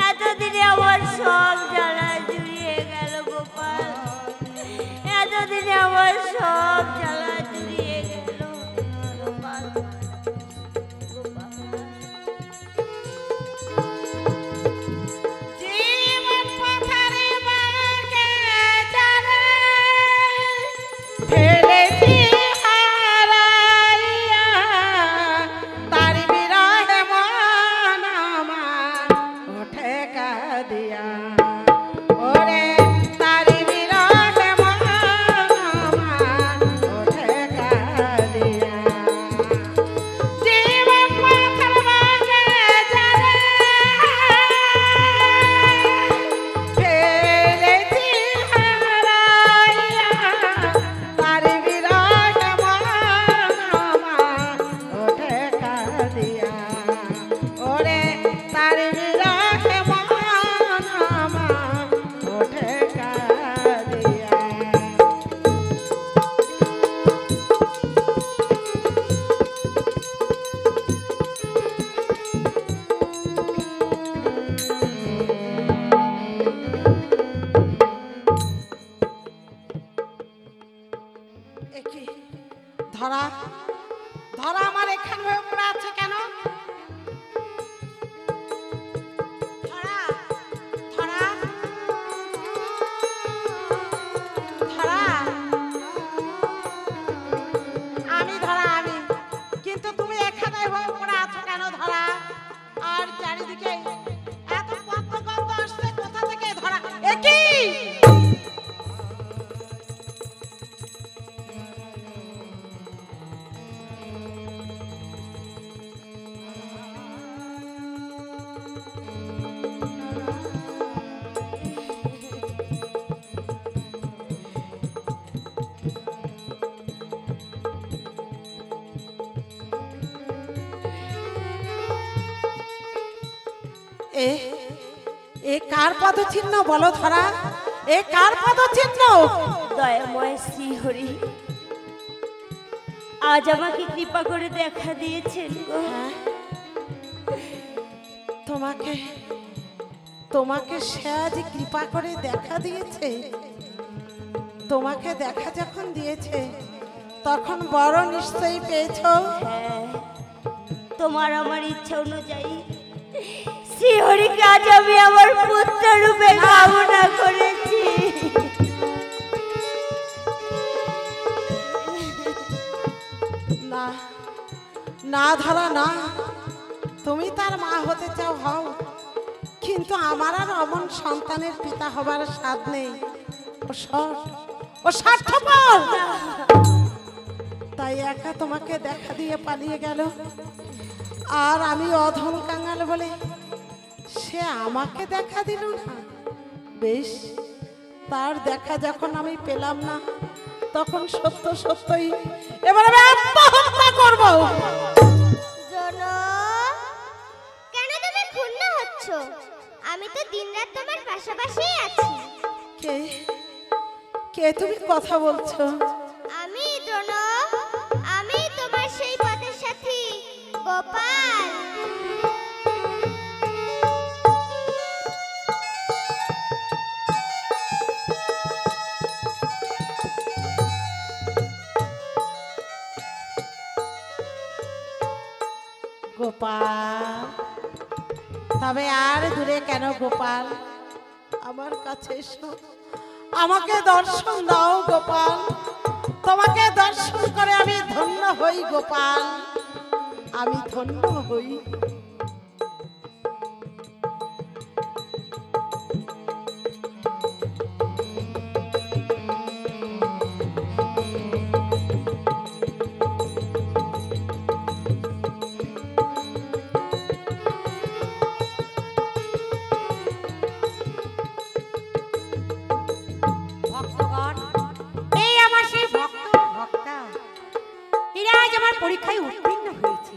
এতদিনে আমার সব জ্বালা জুড়িয়ে গেল গোপাল, এতদিনে আমার সব জ্বালা জুড়িয়ে গেল গোপাল, গোপাল। জীবন পথারে মাকে জানে ফেলেছি হারাইয়া, তার বিরহে মন আমার ওঠে কাঁদিয়া। ওরে তার বিরহে মন আমার ওঠে কাঁদিয়া। জীবন পথের মাকে জানে ফেলেছি হারাইয়া, তার বিরহে মন আমার ওঠে কাঁদিয়া। ওরে তার বিরহে মন আমার ওঠে কাঁদিয়া। একে ধরা, ধরা আমার এখানে হয়ে পড়ে আছে কেন? ধরা, ধরা, ধরা, আমি ধরা, আমি। কিন্তু তুমি এখানে হয়ে পড়ে আছো কেন ধরা? আর চারিদিকে এত পদ্ম গন্ধ আসছে কোথা থেকে ধরা? একি এ এ কার পদচিহ্ন বলো ধরা? এ কার পদচিহ্ন? দয়াময় শ্রীহরি, আজ আমাকে কৃপা করে দেখা দিয়েছেন গো। তোমাকে তোমাকে সে আজ কৃপা করে দেখা দিয়েছে। তোমাকে দেখা যখন দিয়েছে তখন বড় নিশ্চয়ই পেয়েছো। হ্যাঁ, তোমার আমার ইচ্ছা অনুযায়ী শ্রীহরিকে আজ আমি আমার পুত্র রূপে কামনা করেছি। না না ধরা না, তুমি তার মা হতে চাও হও, কিন্তু আমার আর অমন সন্তানের পিতা হবার স্বাদ নেই। ও স্বার্থপর, তাই একা তোমাকে দেখা দিয়ে পালিয়ে গেল। আর আমি অধম কাঙাল বলে সে আমাকে দেখা দিল না। বেশ, তার দেখা যখন আমি পেলাম না, তখন সত্য সত্যই এবার আমি আত্মহত্যা করব। কেন তুমি ক্ষুণ্ণ হচ্ছ? আমি তো দিনরাত তোমার পাশাপাশি আছি। কে কে তুমি কথা বলছো? আমি দ্রোণ, আমি তোমার সেই পথের সাথী গোপাল। গোপাল, তবে আর দূরে কেন গোপাল? আমার কাছে এসো, আমাকে দর্শন দাও গোপাল। তোমাকে দর্শন করে আমি ধন্য হই গোপাল, আমি ধন্য হই। ভক্তগণ, এই আমার সেই ভক্তা, এরা আজ আমার পরীক্ষায় উত্তীর্ণ হয়েছে।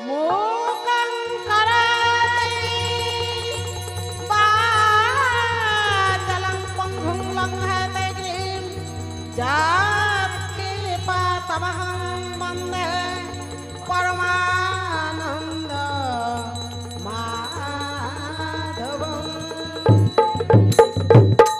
মোকাং কারাতে বাচালং পঙ্গুং লঙ্ঘাতে গ্রীম জাতকে পাতমহং বন্দে